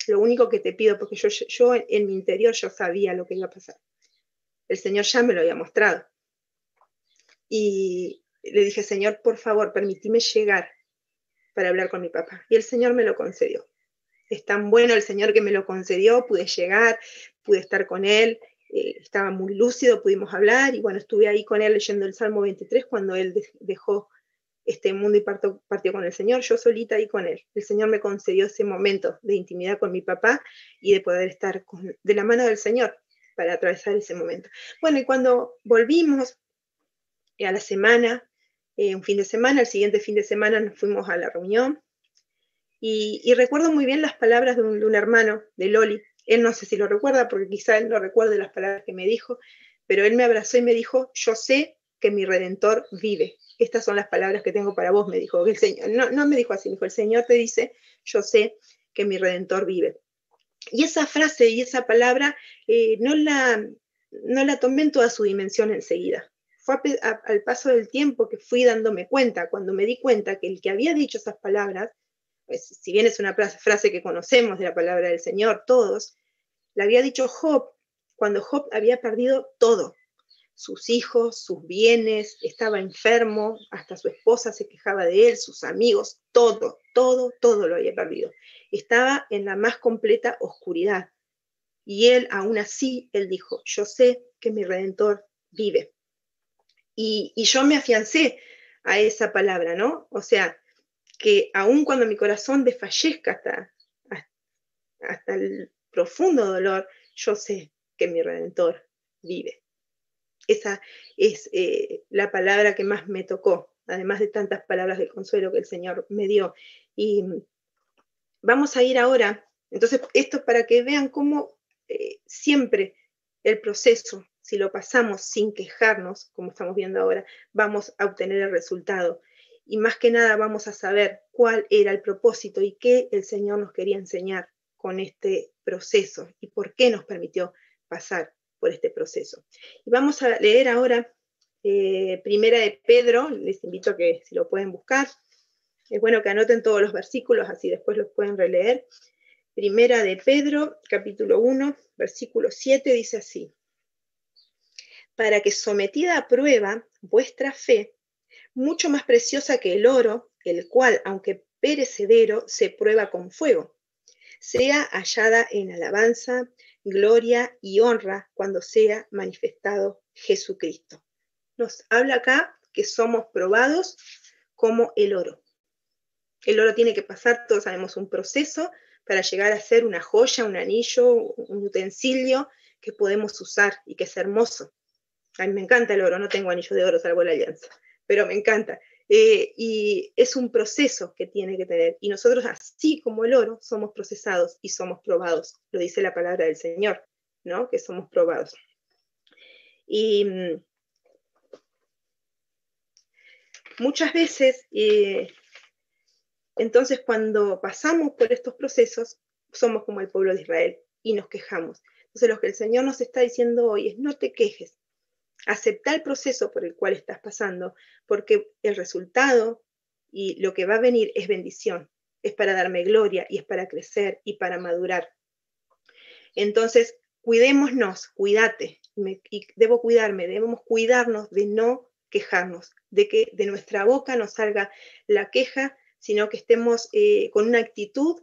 lo único que te pido, porque yo en mi interior yo sabía lo que iba a pasar. El Señor ya me lo había mostrado. Y le dije, Señor, por favor, permíteme llegar para hablar con mi papá. Y el Señor me lo concedió. Es tan bueno el Señor que me lo concedió, pude llegar, pude estar con Él, estaba muy lúcido, pudimos hablar, y bueno, estuve ahí con Él leyendo el Salmo 23 cuando Él dejó este mundo y partió con el Señor, yo solita ahí con Él. El Señor me concedió ese momento de intimidad con mi papá y de poder estar de la mano del Señor para atravesar ese momento. Bueno, y cuando volvimos a la semana, un fin de semana, el siguiente fin de semana nos fuimos a la reunión, y recuerdo muy bien las palabras de un hermano, de Loli. Él no sé si lo recuerda, porque quizá él no recuerde las palabras que me dijo, pero él me abrazó y me dijo, yo sé que mi Redentor vive. Estas son las palabras que tengo para vos, me dijo. El Señor, no me dijo así, me dijo, el Señor te dice, yo sé que mi Redentor vive. Y esa frase y esa palabra no la tomé en toda su dimensión enseguida. Fue al paso del tiempo que fui dándome cuenta, cuando me di cuenta que el que había dicho esas palabras, pues, si bien es una frase que conocemos de la palabra del Señor, todos, la había dicho Job, cuando Job había perdido todo, sus hijos, sus bienes, estaba enfermo, hasta su esposa se quejaba de él, sus amigos, todo lo había perdido. Estaba en la más completa oscuridad. Y él, aún así, él dijo, yo sé que mi Redentor vive. Y yo me afiancé a esa palabra, ¿no? O sea, que aun cuando mi corazón desfallezca hasta el profundo dolor, yo sé que mi Redentor vive. Esa es la palabra que más me tocó, además de tantas palabras de consuelo que el Señor me dio. Y vamos a ir ahora, entonces esto para que vean cómo siempre el proceso, si lo pasamos sin quejarnos, como estamos viendo ahora, vamos a obtener el resultado. Y más que nada vamos a saber cuál era el propósito y qué el Señor nos quería enseñar con este proceso y por qué nos permitió pasar por este proceso. Y vamos a leer ahora Primera de Pedro, les invito a que si lo pueden buscar, es bueno que anoten todos los versículos, así después los pueden releer. Primera de Pedro, capítulo 1, versículo 7, dice así: para que sometida a prueba vuestra fe, mucho más preciosa que el oro, el cual, aunque perecedero, se prueba con fuego, sea hallada en alabanza, gloria y honra cuando sea manifestado Jesucristo. Nos habla acá que somos probados como el oro. El oro tiene que pasar, todos sabemos, un proceso para llegar a ser una joya, un anillo, un utensilio que podemos usar y que es hermoso. A mí me encanta el oro, no tengo anillo de oro salvo la alianza, pero me encanta. Y es un proceso que tiene que tener. Y nosotros, así como el oro, somos procesados y somos probados. Lo dice la palabra del Señor, ¿no? Que somos probados. Y muchas veces, entonces, cuando pasamos por estos procesos, somos como el pueblo de Israel y nos quejamos. Entonces, lo que el Señor nos está diciendo hoy es: no te quejes. Acepta el proceso por el cual estás pasando, porque el resultado y lo que va a venir es bendición, es para darme gloria y es para crecer y para madurar. Entonces, cuidémonos, cuídate, y debo cuidarme, debemos cuidarnos de no quejarnos, de que de nuestra boca no salga la queja, sino que estemos con una actitud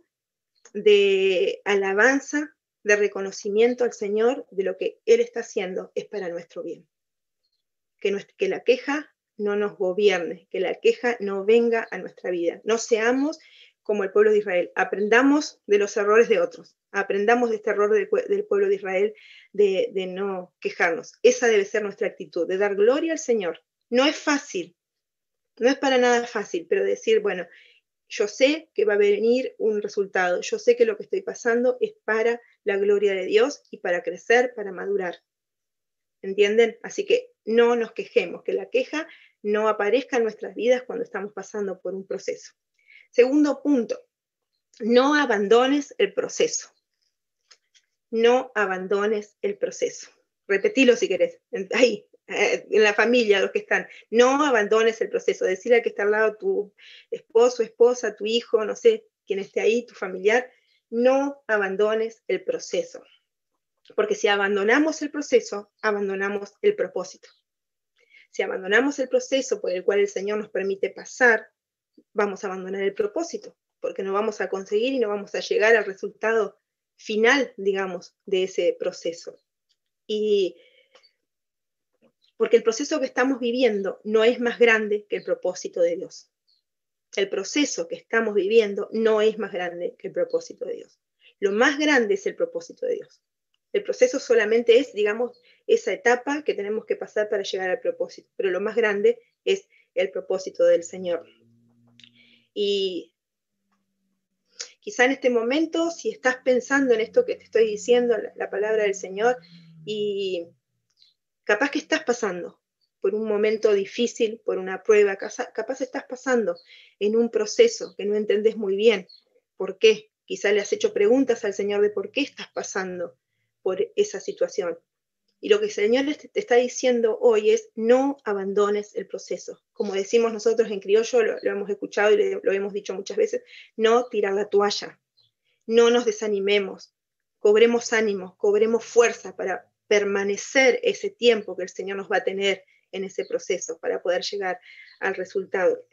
de alabanza, de reconocimiento al Señor de lo que Él está haciendo, es para nuestro bien. Que la queja no nos gobierne, que la queja no venga a nuestra vida. No seamos como el pueblo de Israel. Aprendamos de los errores de otros. Aprendamos de este error del pueblo de Israel de no quejarnos. Esa debe ser nuestra actitud, de dar gloria al Señor. No es fácil, no es para nada fácil, pero decir, bueno, yo sé que va a venir un resultado, yo sé que lo que estoy pasando es para la gloria de Dios y para crecer, para madurar. ¿Entienden? Así que no nos quejemos, que la queja no aparezca en nuestras vidas cuando estamos pasando por un proceso. Segundo punto, no abandones el proceso. No abandones el proceso. Repetilo si querés. Ahí, en la familia, los que están. No abandones el proceso. Decirle al que está al lado, tu esposo, esposa, tu hijo, no sé, quien esté ahí, tu familiar, no abandones el proceso. Porque si abandonamos el proceso, abandonamos el propósito. Si abandonamos el proceso por el cual el Señor nos permite pasar, vamos a abandonar el propósito, porque no vamos a conseguir y no vamos a llegar al resultado final, digamos, de ese proceso. Y porque el proceso que estamos viviendo no es más grande que el propósito de Dios. El proceso que estamos viviendo no es más grande que el propósito de Dios. Lo más grande es el propósito de Dios. El proceso solamente es, digamos, esa etapa que tenemos que pasar para llegar al propósito, pero lo más grande es el propósito del Señor. Y quizá en este momento, si estás pensando en esto que te estoy diciendo, la palabra del Señor, y capaz que estás pasando por un momento difícil, por una prueba, capaz estás pasando en un proceso que no entendés muy bien. ¿Por qué? Quizá le has hecho preguntas al Señor de por qué estás pasando por esa situación. Y lo que el Señor te está diciendo hoy es no abandones el proceso. Como decimos nosotros en criollo, lo hemos escuchado y lo hemos dicho muchas veces, no tirar la toalla, no nos desanimemos, cobremos ánimo, cobremos fuerza para permanecer ese tiempo que el Señor nos va a tener en ese proceso para poder llegar al resultado.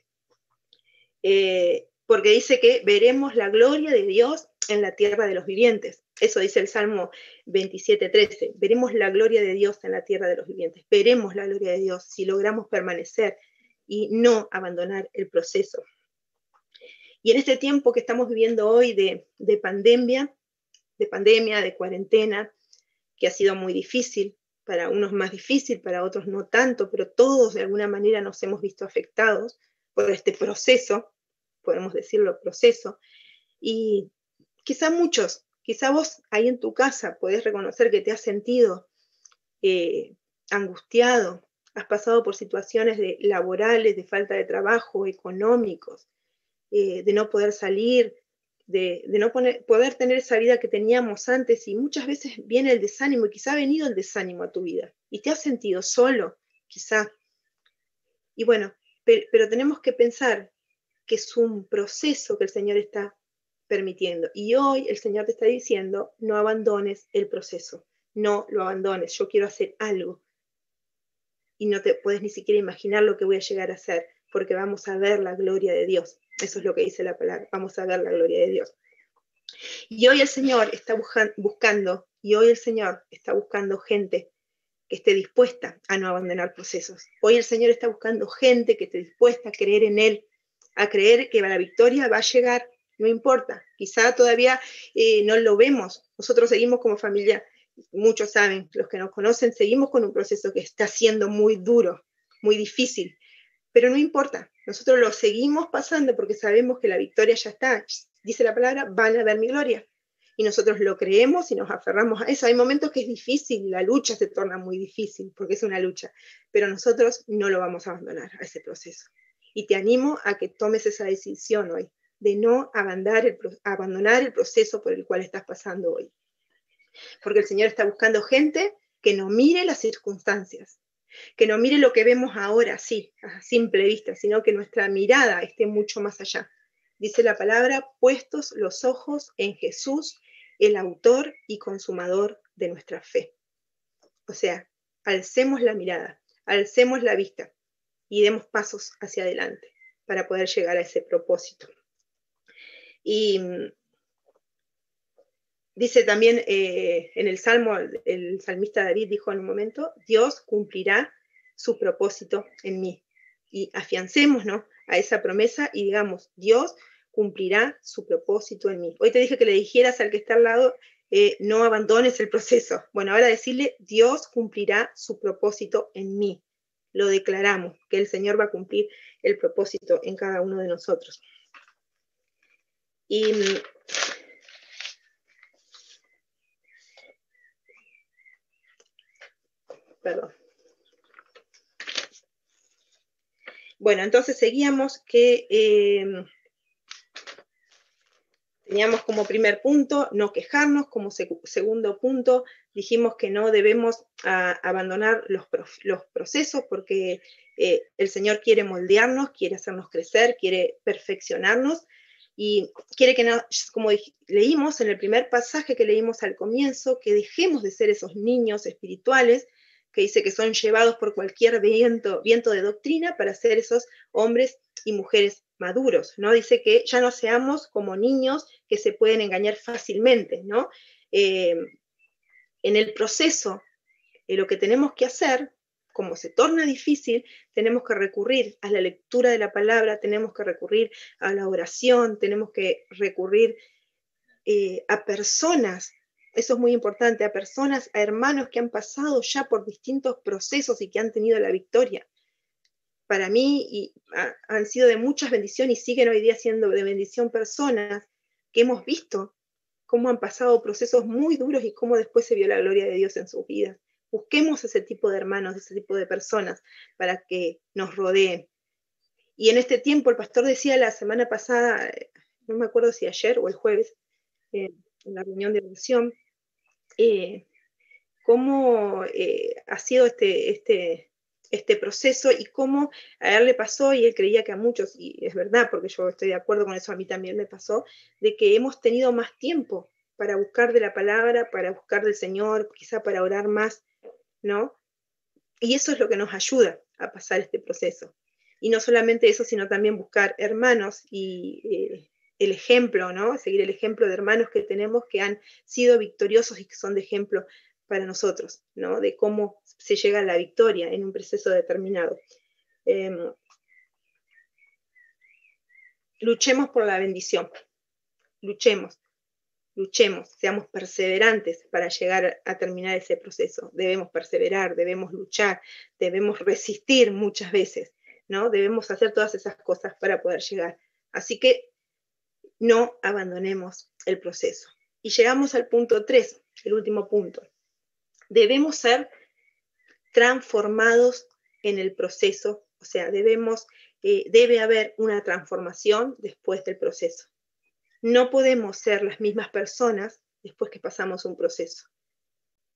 Porque dice que veremos la gloria de Dios en la tierra de los vivientes. Eso dice el Salmo 27:13. Veremos la gloria de Dios en la tierra de los vivientes. Veremos la gloria de Dios si logramos permanecer y no abandonar el proceso. Y en este tiempo que estamos viviendo hoy de pandemia, de cuarentena, que ha sido muy difícil, para unos más difícil, para otros no tanto, pero todos de alguna manera nos hemos visto afectados por este proceso, podemos decirlo proceso, y quizá vos ahí en tu casa podés reconocer que te has sentido angustiado, has pasado por situaciones laborales, de falta de trabajo, económicos, de no poder salir, de no poder tener esa vida que teníamos antes, y muchas veces viene el desánimo, y quizá ha venido el desánimo a tu vida, y te has sentido solo, quizá. Y bueno, pero tenemos que pensar que es un proceso que el Señor está permitiendo. Y hoy el Señor te está diciendo, no abandones el proceso, no lo abandones, yo quiero hacer algo. Y no te puedes ni siquiera imaginar lo que voy a llegar a hacer, porque vamos a ver la gloria de Dios. Eso es lo que dice la palabra, vamos a ver la gloria de Dios. Y hoy el Señor está buscando gente que esté dispuesta a no abandonar procesos. Hoy el Señor está buscando gente que esté dispuesta a creer en Él, a creer que la victoria va a llegar, no importa. Quizá todavía no lo vemos. Nosotros seguimos como familia, muchos saben, los que nos conocen, seguimos con un proceso que está siendo muy duro, muy difícil, pero no importa. Nosotros lo seguimos pasando porque sabemos que la victoria ya está. Dice la palabra, van a ver mi gloria. Y nosotros lo creemos y nos aferramos a eso. Hay momentos que es difícil, la lucha se torna muy difícil porque es una lucha, pero nosotros no lo vamos a abandonar a ese proceso. Y te animo a que tomes esa decisión hoy, de no abandonar el proceso por el cual estás pasando hoy. Porque el Señor está buscando gente que no mire las circunstancias, que no mire lo que vemos ahora, sí, a simple vista, sino que nuestra mirada esté mucho más allá. Dice la palabra, puestos los ojos en Jesús, el autor y consumador de nuestra fe. O sea, alcemos la mirada, alcemos la vista y demos pasos hacia adelante para poder llegar a ese propósito. Y Dice también en el Salmo, el salmista David dijo en un momento, Dios cumplirá su propósito en mí. Y afiancémonos a esa promesa y digamos, Dios cumplirá su propósito en mí. Hoy te dije que le dijeras al que está al lado, no abandones el proceso. Bueno, ahora decirle, Dios cumplirá su propósito en mí. Lo declaramos, que el Señor va a cumplir el propósito en cada uno de nosotros. Y perdón. Bueno, entonces seguíamos que teníamos como primer punto no quejarnos, como segundo punto dijimos que no debemos abandonar los procesos porque el Señor quiere moldearnos, quiere hacernos crecer, quiere perfeccionarnos y quiere que, como leímos en el primer pasaje que leímos al comienzo, que dejemos de ser esos niños espirituales que dice que son llevados por cualquier viento de doctrina para ser esos hombres y mujeres maduros, ¿no? Dice que ya no seamos como niños que se pueden engañar fácilmente, ¿no? En el proceso, lo que tenemos que hacer, como se torna difícil, tenemos que recurrir a la lectura de la palabra, tenemos que recurrir a la oración, tenemos que recurrir a personas. Eso es muy importante, a personas, a hermanos que han pasado ya por distintos procesos y que han tenido la victoria. Para mí han sido de muchas bendiciones y siguen hoy día siendo de bendición personas que hemos visto cómo han pasado procesos muy duros y cómo después se vio la gloria de Dios en sus vidas. Busquemos ese tipo de hermanos, ese tipo de personas para que nos rodeen. Y en este tiempo, el pastor decía la semana pasada, no me acuerdo si ayer o el jueves, en la reunión de oración, cómo ha sido este proceso y cómo a él le pasó, y él creía que a muchos, y es verdad, porque yo estoy de acuerdo con eso, a mí también me pasó, de que hemos tenido más tiempo para buscar de la palabra, para buscar del Señor, quizá para orar más, ¿no? Y eso es lo que nos ayuda a pasar este proceso. Y no solamente eso, sino también buscar hermanos y el ejemplo, ¿no? Seguir el ejemplo de hermanos que tenemos que han sido victoriosos y que son de ejemplo para nosotros, ¿no? De cómo se llega a la victoria en un proceso determinado. Luchemos por la bendición. Luchemos, seamos perseverantes para llegar a terminar ese proceso. Debemos perseverar, debemos luchar, debemos resistir muchas veces, ¿no? Debemos hacer todas esas cosas para poder llegar. Así que no abandonemos el proceso. Y llegamos al punto 3, el último punto. Debemos ser transformados en el proceso, o sea, debe haber una transformación después del proceso. No podemos ser las mismas personas después que pasamos un proceso.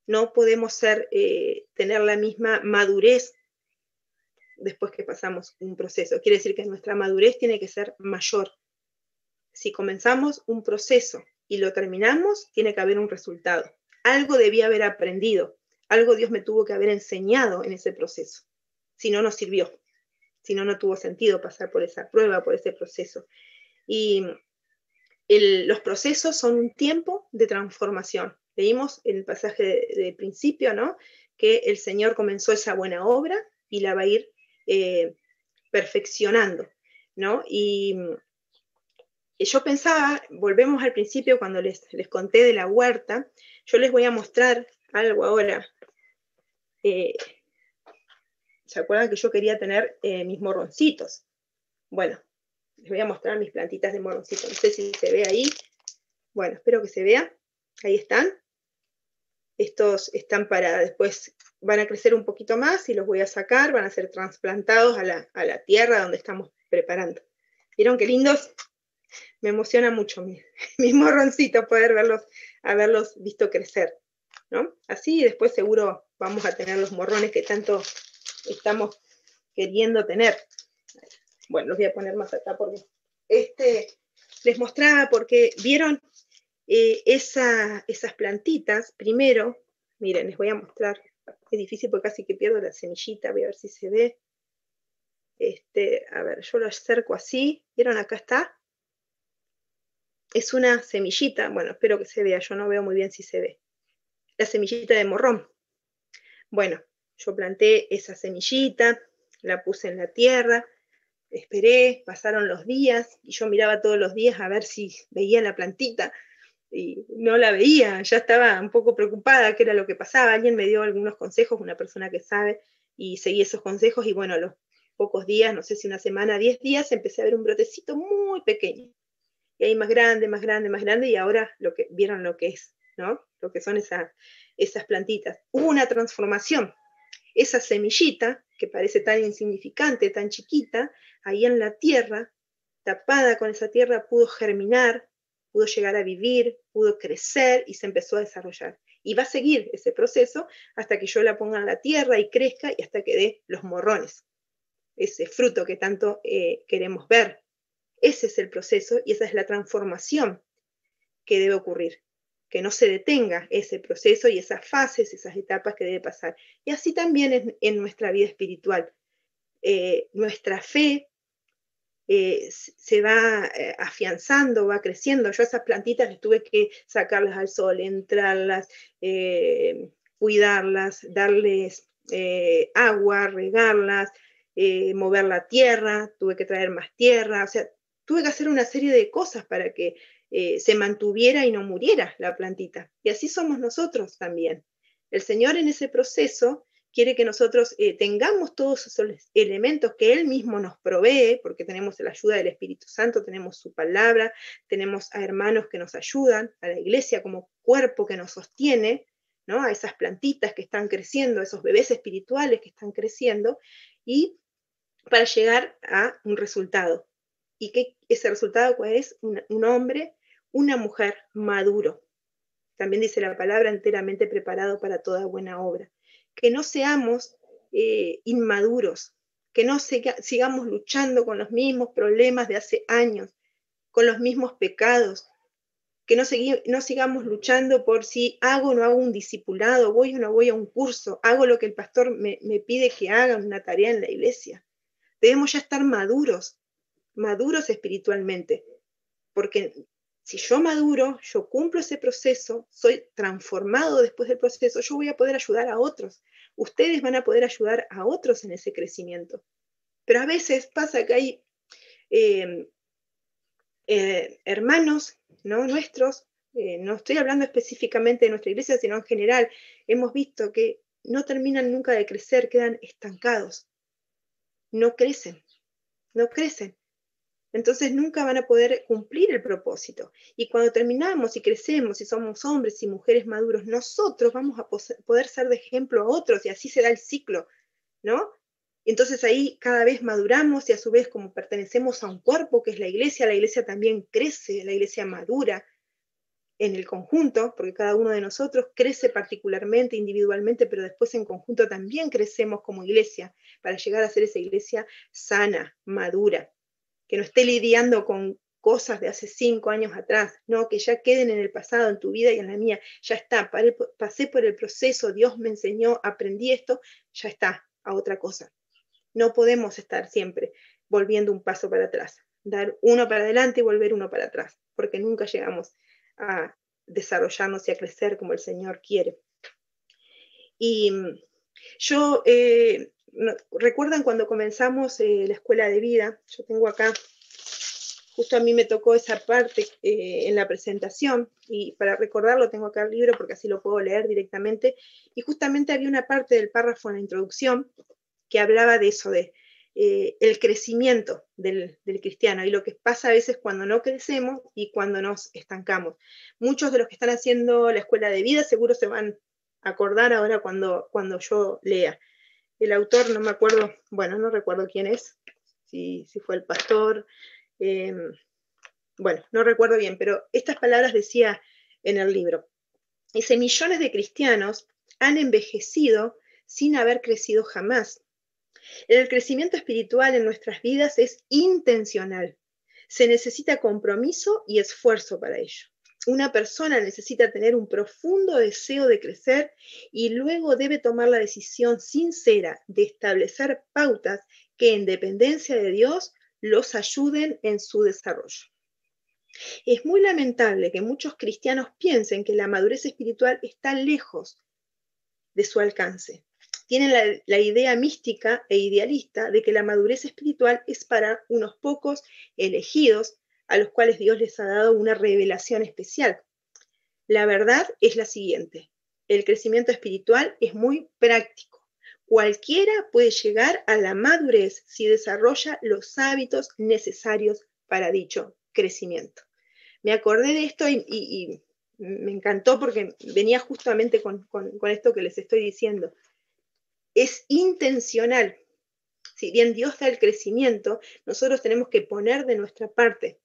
No podemos tener la misma madurez después que pasamos un proceso. Quiere decir que nuestra madurez tiene que ser mayor. Si comenzamos un proceso y lo terminamos, tiene que haber un resultado. Algo debía haber aprendido, algo Dios me tuvo que haber enseñado en ese proceso. Si no, no sirvió. Si no, no tuvo sentido pasar por esa prueba, por ese proceso. Y los procesos son un tiempo de transformación. Leímos en el pasaje de principio, ¿no? Que el Señor comenzó esa buena obra y la va a ir perfeccionando, ¿no? Y yo pensaba, volvemos al principio cuando les conté de la huerta, yo les voy a mostrar algo ahora. ¿Se acuerdan que yo quería tener mis morroncitos? Bueno, les voy a mostrar mis plantitas de morroncito. No sé si se ve ahí. Bueno, espero que se vea. Ahí están. Estos están para después, van a crecer un poquito más y los voy a sacar, van a ser trasplantados a la tierra donde estamos preparando. ¿Vieron qué lindos? Me emociona mucho mis morroncitos poder haberlos visto crecer, ¿no? Así después seguro vamos a tener los morrones que tanto estamos queriendo tener. Bueno, los voy a poner más acá porque les mostraba porque vieron esas plantitas. Primero, miren, les voy a mostrar. Es difícil porque casi que pierdo la semillita. Voy a ver si se ve. A ver, yo lo acerco así. ¿Vieron? Acá está. es una semillita, bueno, espero que se vea, yo no veo muy bien si se ve, la semillita de morrón. Bueno, yo planté esa semillita, la puse en la tierra, esperé, pasaron los días y yo miraba todos los días a ver si veía la plantita y no la veía, ya estaba un poco preocupada qué era lo que pasaba. Alguien me dio algunos consejos, una persona que sabe, y seguí esos consejos y bueno, a los pocos días, no sé si una semana, 10 días, empecé a ver un brotecito muy pequeño. Y ahí más grande, más grande, más grande, y ahora vieron lo que es, ¿no? Lo que son esas plantitas. Hubo una transformación. Esa semillita, que parece tan insignificante, tan chiquita, ahí en la tierra, tapada con esa tierra, pudo germinar, pudo llegar a vivir, pudo crecer y se empezó a desarrollar. Y va a seguir ese proceso hasta que yo la ponga en la tierra y crezca y hasta que dé los morrones, ese fruto que tanto queremos ver. Ese es el proceso y esa es la transformación que debe ocurrir. Que no se detenga ese proceso y esas fases, esas etapas que debe pasar. Y así también en nuestra vida espiritual. Nuestra fe se va afianzando, va creciendo. Yo esas plantitas les tuve que sacarlas al sol, entrarlas, cuidarlas, darles agua, regarlas, mover la tierra, tuve que traer más tierra, o sea, tuve que hacer una serie de cosas para que se mantuviera y no muriera la plantita. Y así somos nosotros también. El Señor en ese proceso quiere que nosotros tengamos todos esos elementos que Él mismo nos provee, porque tenemos la ayuda del Espíritu Santo, tenemos su palabra, tenemos a hermanos que nos ayudan, a la iglesia como cuerpo que nos sostiene, ¿no? A esas plantitas que están creciendo, a esos bebés espirituales que están creciendo, y para llegar a un resultado. ¿Y qué ese resultado cuál es? Un hombre, una mujer maduro. También dice la palabra, enteramente preparado para toda buena obra. Que no seamos inmaduros, que no sigamos luchando con los mismos problemas de hace años, con los mismos pecados, que no sigamos luchando por si hago o no hago un discipulado, voy o no voy a un curso, hago lo que el pastor me pide que haga, una tarea en la iglesia. Debemos ya estar maduros espiritualmente, porque si yo maduro, yo cumplo ese proceso, soy transformado después del proceso, yo voy a poder ayudar a otros. Ustedes van a poder ayudar a otros en ese crecimiento. Pero a veces pasa que hay hermanos, ¿no? Nuestros, no estoy hablando específicamente de nuestra iglesia, sino en general, hemos visto que no terminan nunca de crecer, quedan estancados. No crecen. Entonces nunca van a poder cumplir el propósito. Y cuando terminamos y crecemos y somos hombres y mujeres maduros, nosotros vamos a poder ser de ejemplo a otros y así se da el ciclo, ¿no? Entonces ahí cada vez maduramos y a su vez como pertenecemos a un cuerpo que es la iglesia también crece, la iglesia madura en el conjunto, porque cada uno de nosotros crece particularmente, individualmente, pero después en conjunto también crecemos como iglesia para llegar a ser esa iglesia sana, madura, que no esté lidiando con cosas de hace 5 años atrás, no, que ya queden en el pasado, en tu vida y en la mía, ya está, pasé por el proceso, Dios me enseñó, aprendí esto, ya está, a otra cosa. No podemos estar siempre volviendo un paso para atrás, dar uno para adelante y volver uno para atrás, porque nunca llegamos a desarrollarnos y a crecer como el Señor quiere. Y yo... ¿recuerdan cuando comenzamos la escuela de vida? Yo tengo acá, justo a mí me tocó esa parte en la presentación, y para recordarlo tengo acá el libro porque así lo puedo leer directamente, y justamente había una parte del párrafo en la introducción que hablaba de eso, de el crecimiento del cristiano, y lo que pasa a veces cuando no crecemos y cuando nos estancamos. Muchos de los que están haciendo la escuela de vida seguro se van a acordar ahora cuando yo lea. El autor, no me acuerdo, bueno, no recuerdo quién es, si fue el pastor, bueno, no recuerdo bien, pero estas palabras decía en el libro. Dice, millones de cristianos han envejecido sin haber crecido jamás. El crecimiento espiritual en nuestras vidas es intencional. Se necesita compromiso y esfuerzo para ello. Una persona necesita tener un profundo deseo de crecer y luego debe tomar la decisión sincera de establecer pautas que en dependencia de Dios los ayuden en su desarrollo. Es muy lamentable que muchos cristianos piensen que la madurez espiritual está lejos de su alcance. Tienen la idea mística e idealista de que la madurez espiritual es para unos pocos elegidos a los cuales Dios les ha dado una revelación especial. La verdad es la siguiente: el crecimiento espiritual es muy práctico. Cualquiera puede llegar a la madurez si desarrolla los hábitos necesarios para dicho crecimiento. Me acordé de esto y me encantó porque venía justamente con esto que les estoy diciendo. Es intencional. Si bien Dios da el crecimiento, nosotros tenemos que poner de nuestra parte,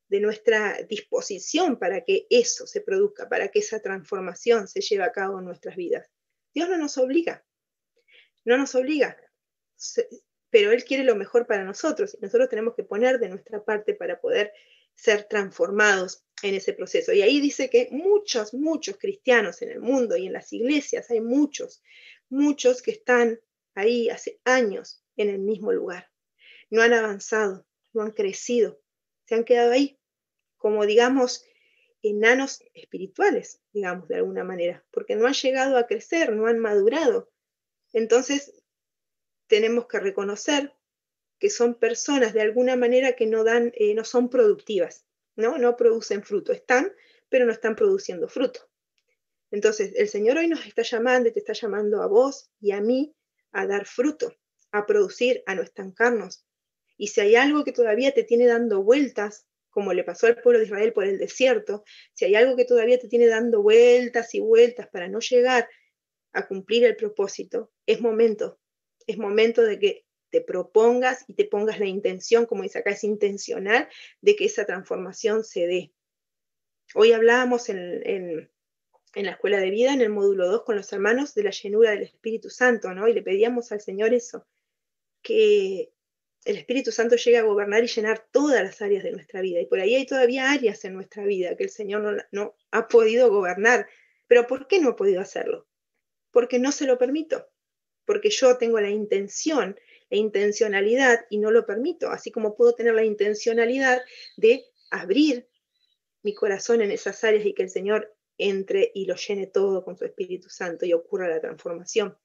de nuestra disposición para que eso se produzca, para que esa transformación se lleve a cabo en nuestras vidas. Dios no nos obliga, pero Él quiere lo mejor para nosotros y nosotros tenemos que poner de nuestra parte para poder ser transformados en ese proceso. Y ahí dice que muchos cristianos en el mundo y en las iglesias, hay muchos que están ahí hace años en el mismo lugar. No han avanzado, no han crecido, se han quedado ahí, como digamos, enanos espirituales, digamos, de alguna manera, porque no han llegado a crecer, no han madurado. Entonces, tenemos que reconocer que son personas de alguna manera que no son productivas, no producen fruto, pero no están produciendo fruto. Entonces, el Señor hoy nos está llamando y te está llamando a vos y a mí a dar fruto, a producir, a no estancarnos. Y si hay algo que todavía te tiene dando vueltas, como le pasó al pueblo de Israel por el desierto, si hay algo que todavía te tiene dando vueltas y vueltas para no llegar a cumplir el propósito, es momento de que te propongas y te pongas la intención, como dice acá, es intencional, de que esa transformación se dé. Hoy hablábamos en la Escuela de Vida, en el módulo 2, con los hermanos, de la llenura del Espíritu Santo, ¿no? Y le pedíamos al Señor eso, que el Espíritu Santo llegue a gobernar y llenar todas las áreas de nuestra vida. Y por ahí hay todavía áreas en nuestra vida que el Señor no ha podido gobernar. ¿Pero por qué no ha podido hacerlo? Porque no se lo permito. Porque yo tengo la intención e intencionalidad y no lo permito. Así como puedo tener la intencionalidad de abrir mi corazón en esas áreas y que el Señor entre y lo llene todo con su Espíritu Santo y ocurra la transformación.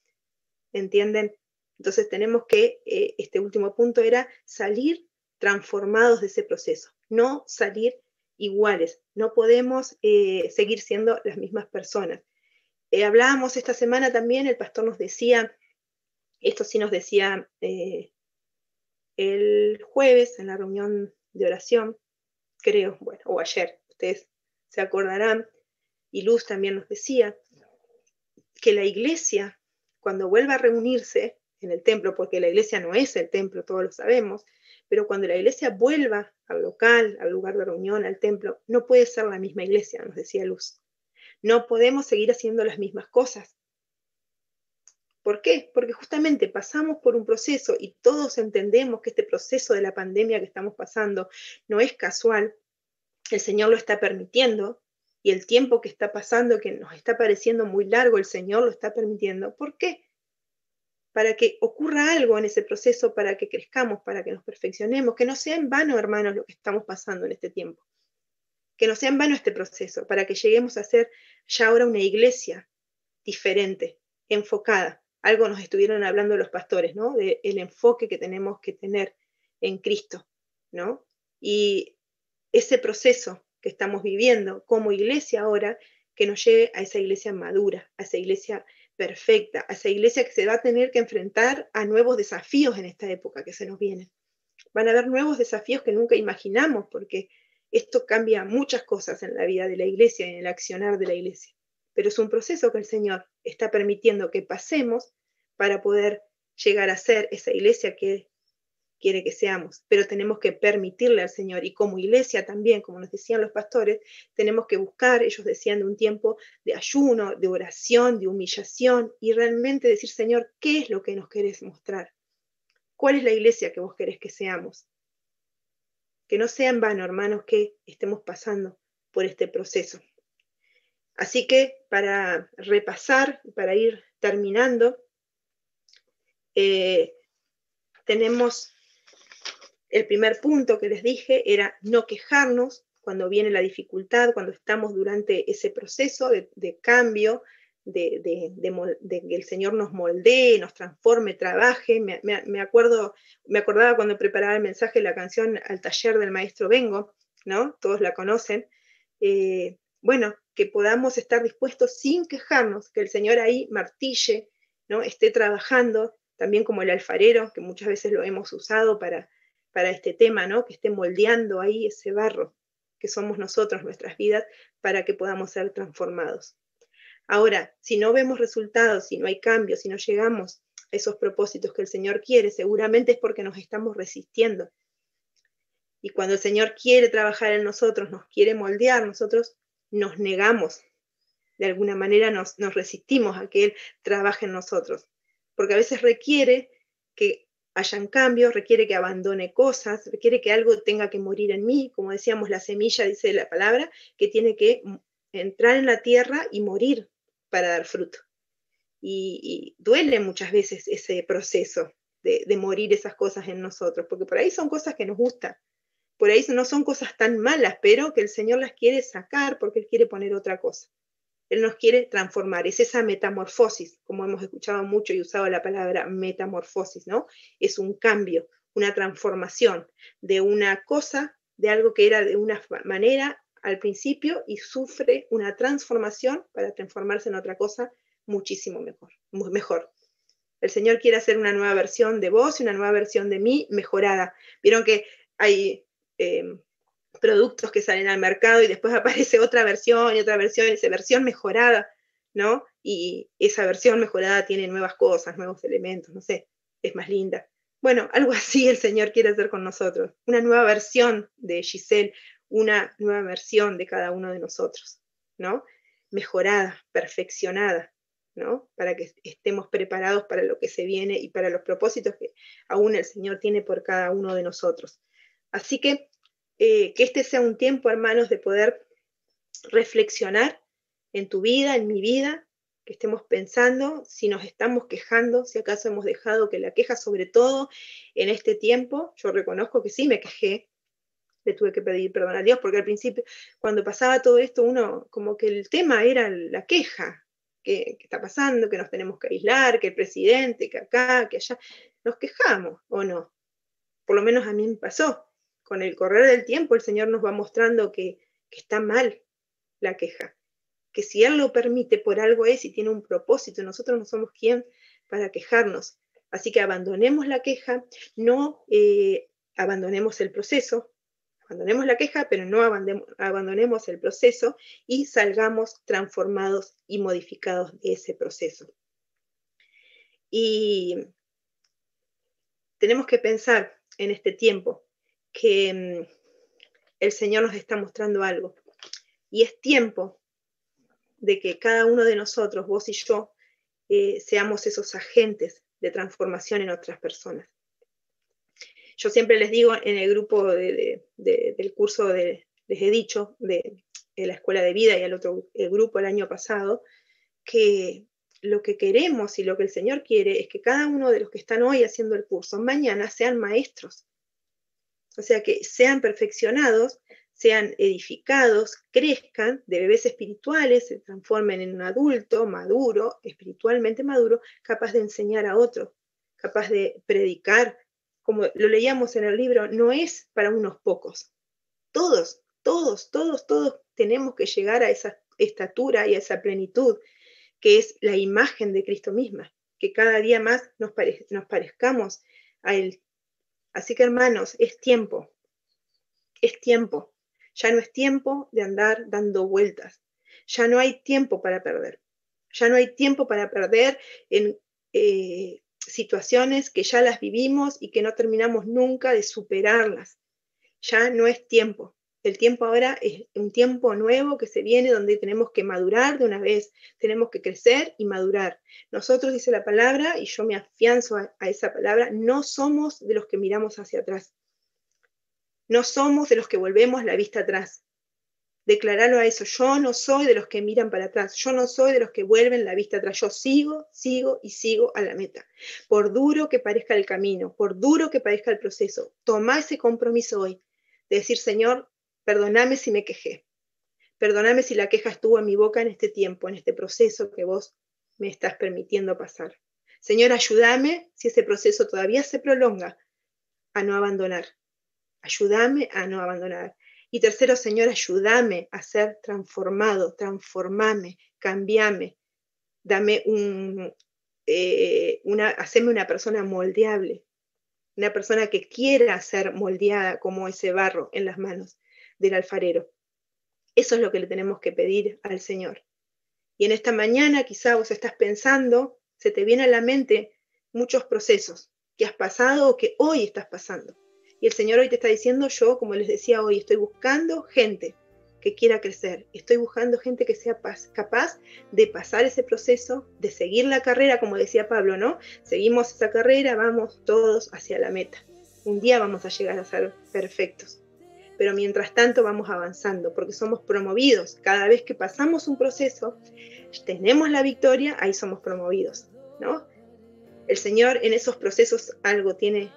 ¿Entienden? Entonces tenemos que, este último punto era salir transformados de ese proceso, no salir iguales. No podemos seguir siendo las mismas personas. Hablábamos esta semana también, el pastor nos decía, esto sí nos decía el jueves en la reunión de oración, creo, bueno, o ayer, ustedes se acordarán, y Luz también nos decía, que la iglesia, cuando vuelva a reunirse en el templo, porque la iglesia no es el templo, todos lo sabemos, pero cuando la iglesia vuelva al local, al lugar de reunión, al templo, no puede ser la misma iglesia, nos decía Luz. No podemos seguir haciendo las mismas cosas. ¿Por qué? Porque justamente pasamos por un proceso y todos entendemos que este proceso de la pandemia que estamos pasando no es casual. El Señor lo está permitiendo y el tiempo que está pasando, que nos está pareciendo muy largo, el Señor lo está permitiendo. ¿Por qué? Para que ocurra algo en ese proceso, para que crezcamos, para que nos perfeccionemos, que no sea en vano, hermanos, lo que estamos pasando en este tiempo. Que no sea en vano este proceso, para que lleguemos a ser ya ahora una iglesia diferente, enfocada. Algo nos estuvieron hablando los pastores, ¿no? Del enfoque que tenemos que tener en Cristo, ¿no? Y ese proceso que estamos viviendo como iglesia ahora, que nos lleve a esa iglesia madura, a esa iglesia perfecta, a esa iglesia que se va a tener que enfrentar a nuevos desafíos en esta época que se nos viene. Van a haber nuevos desafíos que nunca imaginamos, porque esto cambia muchas cosas en la vida de la iglesia y en el accionar de la iglesia. Pero es un proceso que el Señor está permitiendo que pasemos para poder llegar a ser esa iglesia que quiere que seamos. Pero tenemos que permitirle al Señor, y como iglesia también, como nos decían los pastores, tenemos que buscar, ellos decían, de un tiempo de ayuno, de oración, de humillación, y realmente decir, Señor, ¿qué es lo que nos querés mostrar? ¿Cuál es la iglesia que vos querés que seamos? Que no sea en vano, hermanos, que estemos pasando por este proceso. Así que para repasar, para ir terminando, tenemos el primer punto que les dije, era no quejarnos cuando viene la dificultad, cuando estamos durante ese proceso de cambio, de que el Señor nos moldee, nos transforme, trabaje. Me acordaba cuando preparaba el mensaje la canción Al taller del maestro vengo, ¿no? Todos la conocen. Bueno, que podamos estar dispuestos sin quejarnos, que el Señor ahí martille, ¿no? Esté trabajando, también como el alfarero, que muchas veces lo hemos usado para este tema, ¿no? Que esté moldeando ahí ese barro que somos nosotros, nuestras vidas, para que podamos ser transformados. Ahora, si no vemos resultados, si no hay cambios, si no llegamos a esos propósitos que el Señor quiere, seguramente es porque nos estamos resistiendo. Y cuando el Señor quiere trabajar en nosotros, nos quiere moldear, nosotros nos negamos. De alguna manera nos resistimos a que Él trabaje en nosotros. Porque a veces requiere que hayan cambios, requiere que abandone cosas, requiere que algo tenga que morir en mí. Como decíamos, la semilla, dice la palabra, que tiene que entrar en la tierra y morir para dar fruto. Y duele muchas veces ese proceso de morir esas cosas en nosotros, porque por ahí son cosas que nos gustan, por ahí no son cosas tan malas, pero que el Señor las quiere sacar porque Él quiere poner otra cosa. Él nos quiere transformar, es esa metamorfosis, como hemos escuchado mucho y usado la palabra metamorfosis, ¿no? Es un cambio, una transformación de una cosa, de algo que era de una manera al principio y sufre una transformación para transformarse en otra cosa muchísimo mejor. El Señor quiere hacer una nueva versión de vos y una nueva versión de mí mejorada. Vieron que hay productos que salen al mercado y después aparece otra versión y esa versión mejorada, ¿no? Y esa versión mejorada tiene nuevas cosas, nuevos elementos, no sé, es más linda. Bueno, algo así el Señor quiere hacer con nosotros, una nueva versión de Giselle, una nueva versión de cada uno de nosotros, ¿no? Mejorada, perfeccionada, ¿no? Para que estemos preparados para lo que se viene y para los propósitos que aún el Señor tiene por cada uno de nosotros. Así que este sea un tiempo, hermanos, de poder reflexionar en tu vida, en mi vida, que estemos pensando si nos estamos quejando, si acaso hemos dejado que la queja, sobre todo en este tiempo. Yo reconozco que sí me quejé, le tuve que pedir perdón a Dios, porque al principio, cuando pasaba todo esto, uno, como que el tema era la queja, que está pasando, que nos tenemos que aislar, que el presidente, que acá, que allá, nos quejamos, ¿o no? Por lo menos a mí me pasó. Con el correr del tiempo el Señor nos va mostrando que está mal la queja, que si Él lo permite por algo es y tiene un propósito, nosotros no somos quien para quejarnos. Así que abandonemos la queja, no abandonemos el proceso, abandonemos la queja, pero no abandonemos el proceso y salgamos transformados y modificados de ese proceso. Y tenemos que pensar en este tiempo que el Señor nos está mostrando algo. Y es tiempo de que cada uno de nosotros, vos y yo, seamos esos agentes de transformación en otras personas. Yo siempre les digo en el grupo del curso, les he dicho, de la Escuela de Vida y el grupo el año pasado, que lo que queremos y lo que el Señor quiere es que cada uno de los que están hoy haciendo el curso, mañana sean maestros. O sea, que sean perfeccionados, sean edificados, crezcan de bebés espirituales, se transformen en un adulto maduro, espiritualmente maduro, capaz de enseñar a otros, capaz de predicar. Como lo leíamos en el libro, no es para unos pocos. Todos tenemos que llegar a esa estatura y a esa plenitud, que es la imagen de Cristo misma, que cada día más nos parezcamos a Él. Así que, hermanos, es tiempo. Ya no es tiempo de andar dando vueltas. Ya no hay tiempo para perder. Ya no hay tiempo para perder en situaciones que ya las vivimos y que no terminamos nunca de superarlas. Ya no es tiempo. El tiempo ahora es un tiempo nuevo que se viene, donde tenemos que madurar de una vez, tenemos que crecer y madurar. Nosotros, dice la palabra, y yo me afianzo a esa palabra, no somos de los que miramos hacia atrás. No somos de los que volvemos la vista atrás. Declararlo a eso, yo no soy de los que miran para atrás, yo no soy de los que vuelven la vista atrás, yo sigo y sigo a la meta. Por duro que parezca el camino, por duro que parezca el proceso, toma ese compromiso hoy, de decir, Señor, perdóname si me quejé. Perdóname si la queja estuvo en mi boca en este tiempo, en este proceso que vos me estás permitiendo pasar. Señor, ayúdame si ese proceso todavía se prolonga a no abandonar. Ayúdame a no abandonar. Y tercero, Señor, ayúdame a ser transformado, transformame, cambiame. Dame haceme una persona moldeable, una persona que quiera ser moldeada como ese barro en las manos del alfarero. Eso es lo que le tenemos que pedir al Señor. Y en esta mañana quizá vos estás pensando, se te viene a la mente muchos procesos que has pasado o que hoy estás pasando. Y el Señor hoy te está diciendo, yo, como les decía hoy, estoy buscando gente que quiera crecer. Estoy buscando gente que sea capaz de pasar ese proceso, de seguir la carrera, como decía Pablo, ¿no? Seguimos esa carrera, vamos todos hacia la meta. Un día vamos a llegar a ser perfectos. Pero mientras tanto vamos avanzando, porque somos promovidos. Cada vez que pasamos un proceso, tenemos la victoria, ahí somos promovidos, ¿no? El Señor en esos procesos algo tiene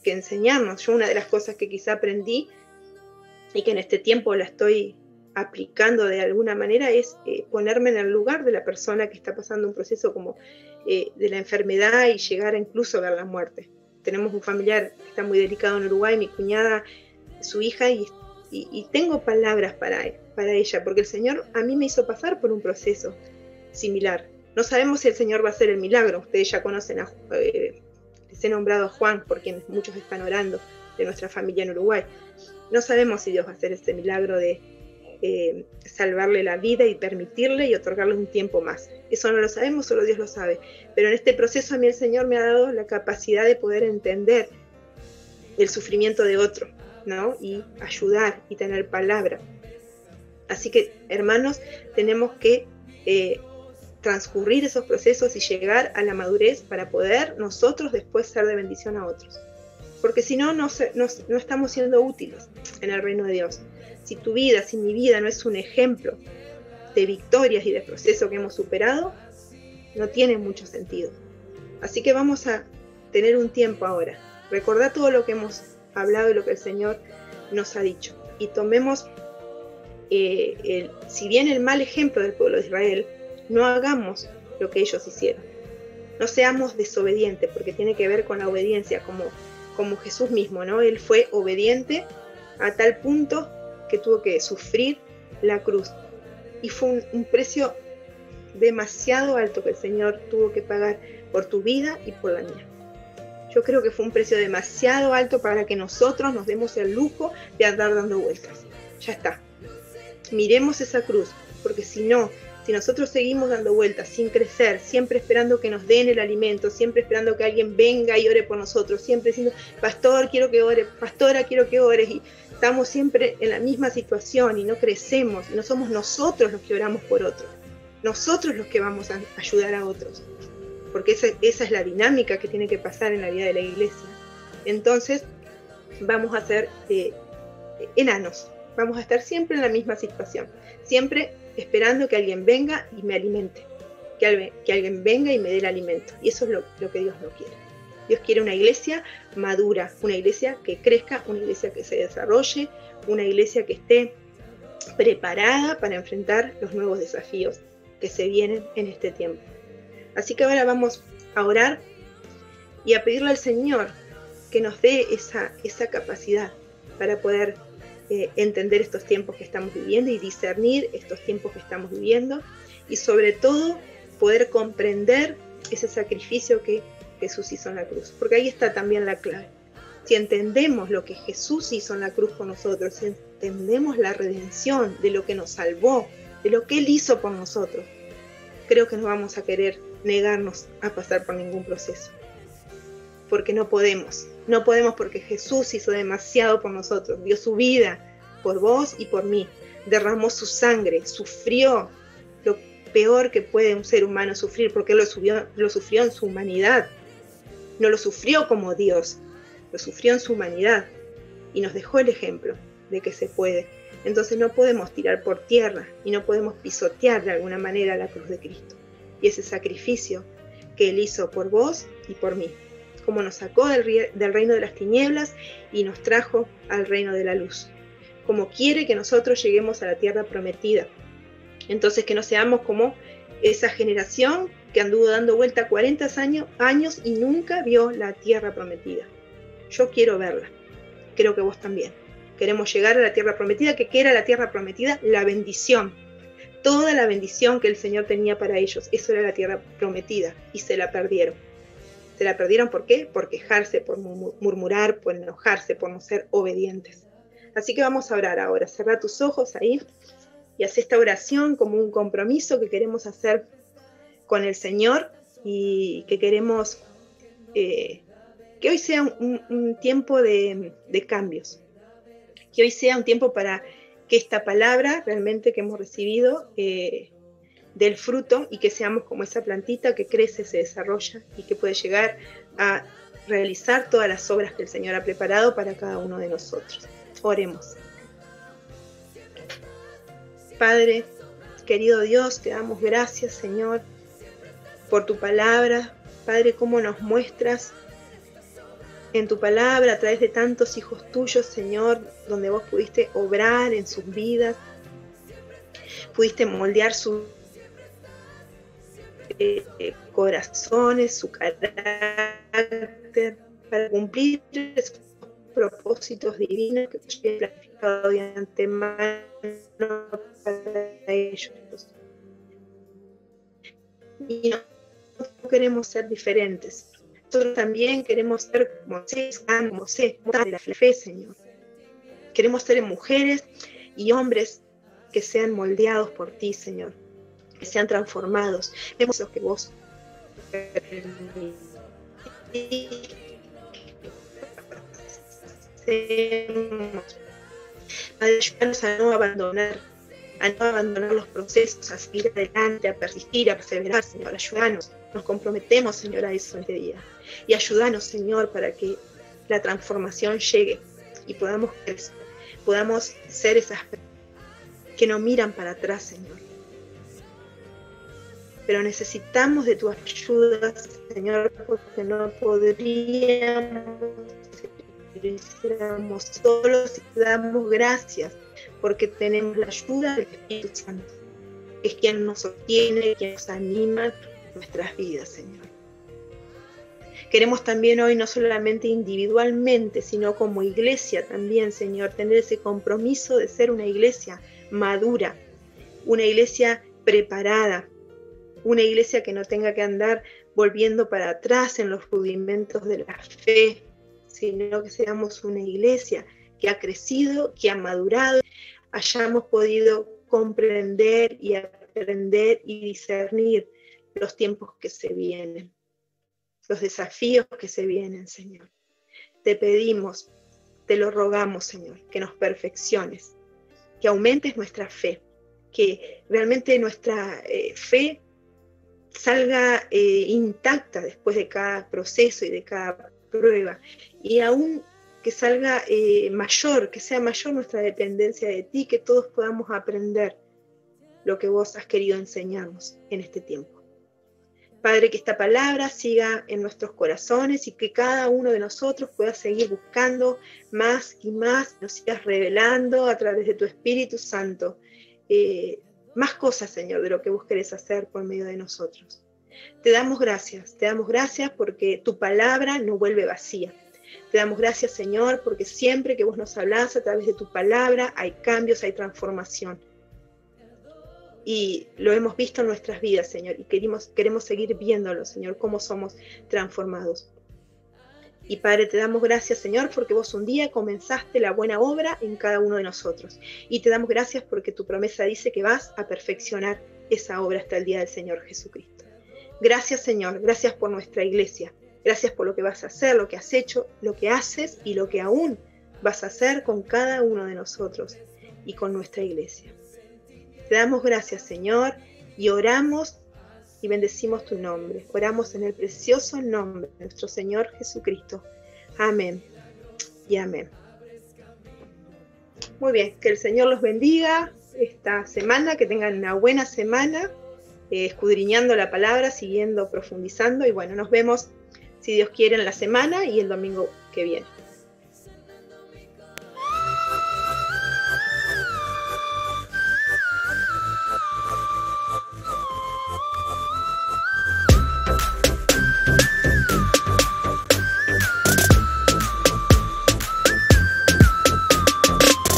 que enseñarnos. Yo una de las cosas que quizá aprendí y que en este tiempo la estoy aplicando de alguna manera es ponerme en el lugar de la persona que está pasando un proceso como de la enfermedad y llegar a incluso a ver la muerte. Tenemos un familiar que está muy delicado en Uruguay, mi cuñada, su hija, y tengo palabras para ella, porque el Señor a mí me hizo pasar por un proceso similar. No sabemos si el Señor va a hacer el milagro. Ustedes ya conocen, les he nombrado a Juan, por quienes muchos están orando, de nuestra familia en Uruguay. No sabemos si Dios va a hacer ese milagro de salvarle la vida y permitirle y otorgarle un tiempo más. Eso no lo sabemos, solo Dios lo sabe. Pero en este proceso a mí el Señor me ha dado la capacidad de poder entender el sufrimiento de otro, ¿no? Y ayudar y tener palabra. Así que, hermanos, tenemos que transcurrir esos procesos y llegar a la madurez para poder nosotros después ser de bendición a otros. Porque si no, no estamos siendo útiles en el reino de Dios. Si tu vida, si mi vida no es un ejemplo de victorias y de proceso que hemos superado, no tiene mucho sentido. Así que vamos a tener un tiempo ahora. Recordá todo lo que hemos hablado y lo que el Señor nos ha dicho. Y tomemos, si bien el mal ejemplo del pueblo de Israel, no hagamos lo que ellos hicieron. No seamos desobedientes, porque tiene que ver con la obediencia, como Jesús mismo, ¿no? Él fue obediente a tal punto que tuvo que sufrir la cruz. Y fue un precio demasiado alto que el Señor tuvo que pagar por tu vida y por la mía. Yo creo que fue un precio demasiado alto para que nosotros nos demos el lujo de andar dando vueltas. Ya está. Miremos esa cruz, porque si nosotros seguimos dando vueltas sin crecer, siempre esperando que nos den el alimento, siempre esperando que alguien venga y ore por nosotros, siempre diciendo, pastor, quiero que ore, pastora, quiero que ores, y estamos siempre en la misma situación y no crecemos, y no somos nosotros los que oramos por otros, nosotros los que vamos a ayudar a otros, porque esa es la dinámica que tiene que pasar en la vida de la iglesia. Entonces vamos a ser enanos, vamos a estar siempre en la misma situación, siempre esperando que alguien venga y me alimente, que alguien venga y me dé el alimento. Y eso es lo que Dios no quiere. Dios quiere una iglesia madura, una iglesia que crezca, una iglesia que se desarrolle, una iglesia que esté preparada para enfrentar los nuevos desafíos que se vienen en este tiempo. Así que ahora vamos a orar y a pedirle al Señor que nos dé esa capacidad para poder entender estos tiempos que estamos viviendo y discernir estos tiempos que estamos viviendo, y sobre todo poder comprender ese sacrificio que Jesús hizo en la cruz, porque ahí está también la clave. Si entendemos lo que Jesús hizo en la cruz por nosotros, si entendemos la redención de lo que nos salvó, de lo que Él hizo por nosotros, creo que no vamos a querer negarnos a pasar por ningún proceso, porque no podemos porque Jesús hizo demasiado por nosotros, dio su vida por vos y por mí, derramó su sangre, sufrió lo peor que puede un ser humano sufrir, porque lo sufrió en su humanidad, no lo sufrió como Dios, lo sufrió en su humanidad y nos dejó el ejemplo de que se puede. Entonces no podemos tirar por tierra y no podemos pisotear de alguna manera la cruz de Cristo y ese sacrificio que Él hizo por vos y por mí, como nos sacó del reino de las tinieblas y nos trajo al reino de la luz, como quiere que nosotros lleguemos a la tierra prometida. Entonces que no seamos como esa generación que anduvo dando vuelta 40 años y nunca vio la tierra prometida. Yo quiero verla, creo que vos también. Queremos llegar a la tierra prometida. ¿Qué era la tierra prometida? La bendición. Toda la bendición que el Señor tenía para ellos. Eso era la tierra prometida y se la perdieron. ¿Se la perdieron por qué? Por quejarse, por murmurar, por enojarse, por no ser obedientes. Así que vamos a orar ahora. Cerrá tus ojos ahí y haz esta oración como un compromiso que queremos hacer con el Señor y que queremos que hoy sea un tiempo de cambios. Que hoy sea un tiempo para que esta palabra realmente que hemos recibido del fruto y que seamos como esa plantita que crece, se desarrolla y que puede llegar a realizar todas las obras que el Señor ha preparado para cada uno de nosotros. Oremos. Padre, querido Dios, te damos gracias, Señor, por tu palabra. Padre, cómo nos muestras en tu palabra a través de tantos hijos tuyos, Señor, donde vos pudiste obrar en sus vidas, pudiste moldear sus corazones, su carácter, para cumplir esos propósitos divinos que tú has planificado de antemano para ellos. Y no queremos ser diferentes. Nosotros también queremos ser como Moisés, de la fe, Señor. Queremos ser mujeres y hombres que sean moldeados por ti, Señor, que sean transformados. Vemos lo que vos ayúdanos a no abandonar los procesos, a seguir adelante, a persistir, a perseverar, Señor. Ayúdanos, nos comprometemos, Señor, a eso este día. Y ayúdanos, Señor, para que la transformación llegue y podamos crecer, podamos ser esas personas que no miran para atrás, Señor. Pero necesitamos de tu ayuda, Señor, porque no podríamos si lo hiciéramos solos, y te damos gracias porque tenemos la ayuda del Espíritu Santo, que es quien nos sostiene, quien nos anima en nuestras vidas, Señor. Queremos también hoy, no solamente individualmente, sino como iglesia también, Señor, tener ese compromiso de ser una iglesia madura, una iglesia preparada, una iglesia que no tenga que andar volviendo para atrás en los rudimentos de la fe, sino que seamos una iglesia que ha crecido, que ha madurado, hayamos podido comprender y aprender y discernir los tiempos que se vienen, los desafíos que se vienen, Señor. Te pedimos, te lo rogamos, Señor, que nos perfecciones, que aumentes nuestra fe, que realmente nuestra fe salga intacta después de cada proceso y de cada prueba, y aún que salga mayor, que sea mayor nuestra dependencia de ti, que todos podamos aprender lo que vos has querido enseñarnos en este tiempo. Padre, que esta palabra siga en nuestros corazones y que cada uno de nosotros pueda seguir buscando más y más, nos sigas revelando a través de tu Espíritu Santo más cosas, Señor, de lo que vos querés hacer por medio de nosotros. Te damos gracias porque tu palabra no vuelve vacía. Te damos gracias, Señor, porque siempre que vos nos hablás a través de tu palabra hay cambios, hay transformación. Y lo hemos visto en nuestras vidas, Señor, y queremos seguir viéndolo, Señor, cómo somos transformados. Y Padre, te damos gracias, Señor, porque vos un día comenzaste la buena obra en cada uno de nosotros. Y te damos gracias porque tu promesa dice que vas a perfeccionar esa obra hasta el día del Señor Jesucristo. Gracias, Señor, gracias por nuestra iglesia. Gracias por lo que vas a hacer, lo que has hecho, lo que haces y lo que aún vas a hacer con cada uno de nosotros y con nuestra iglesia. Te damos gracias, Señor, y oramos y bendecimos tu nombre. Oramos en el precioso nombre de nuestro Señor Jesucristo. Amén y amén. Muy bien, que el Señor los bendiga esta semana, que tengan una buena semana, escudriñando la palabra, siguiendo, profundizando, y bueno, nos vemos, si Dios quiere, en la semana y el domingo que viene.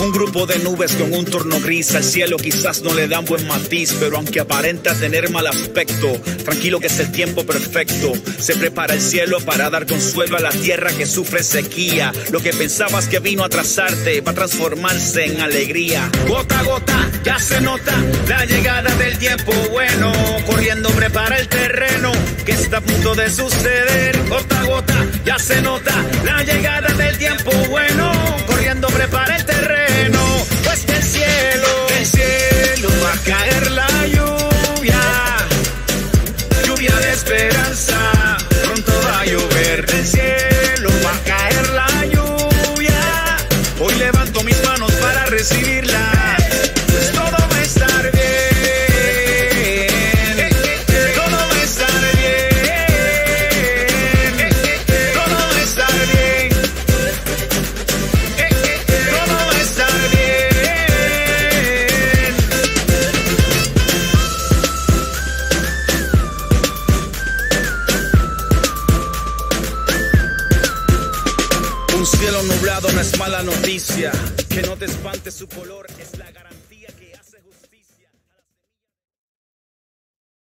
Un grupo de nubes con un torno gris, al cielo quizás no le dan buen matiz, pero aunque aparenta tener mal aspecto, tranquilo que es el tiempo perfecto. Se prepara el cielo para dar consuelo a la tierra que sufre sequía. Lo que pensabas que vino a atrasarte va a transformarse en alegría. Gota a gota ya se nota la llegada del tiempo bueno. Corriendo prepara el terreno que está a punto de suceder. Gota a gota ya se nota la llegada del tiempo bueno. Corriendo prepara el terreno, pues del cielo va a caer la lluvia, lluvia de esperanza, pronto va a llover. Del cielo va a caer la lluvia, hoy levanto mis manos para recibirla, pues todo va a estar bien. Un cielo nublado no es mala noticia, que no te espante su color es la garantía.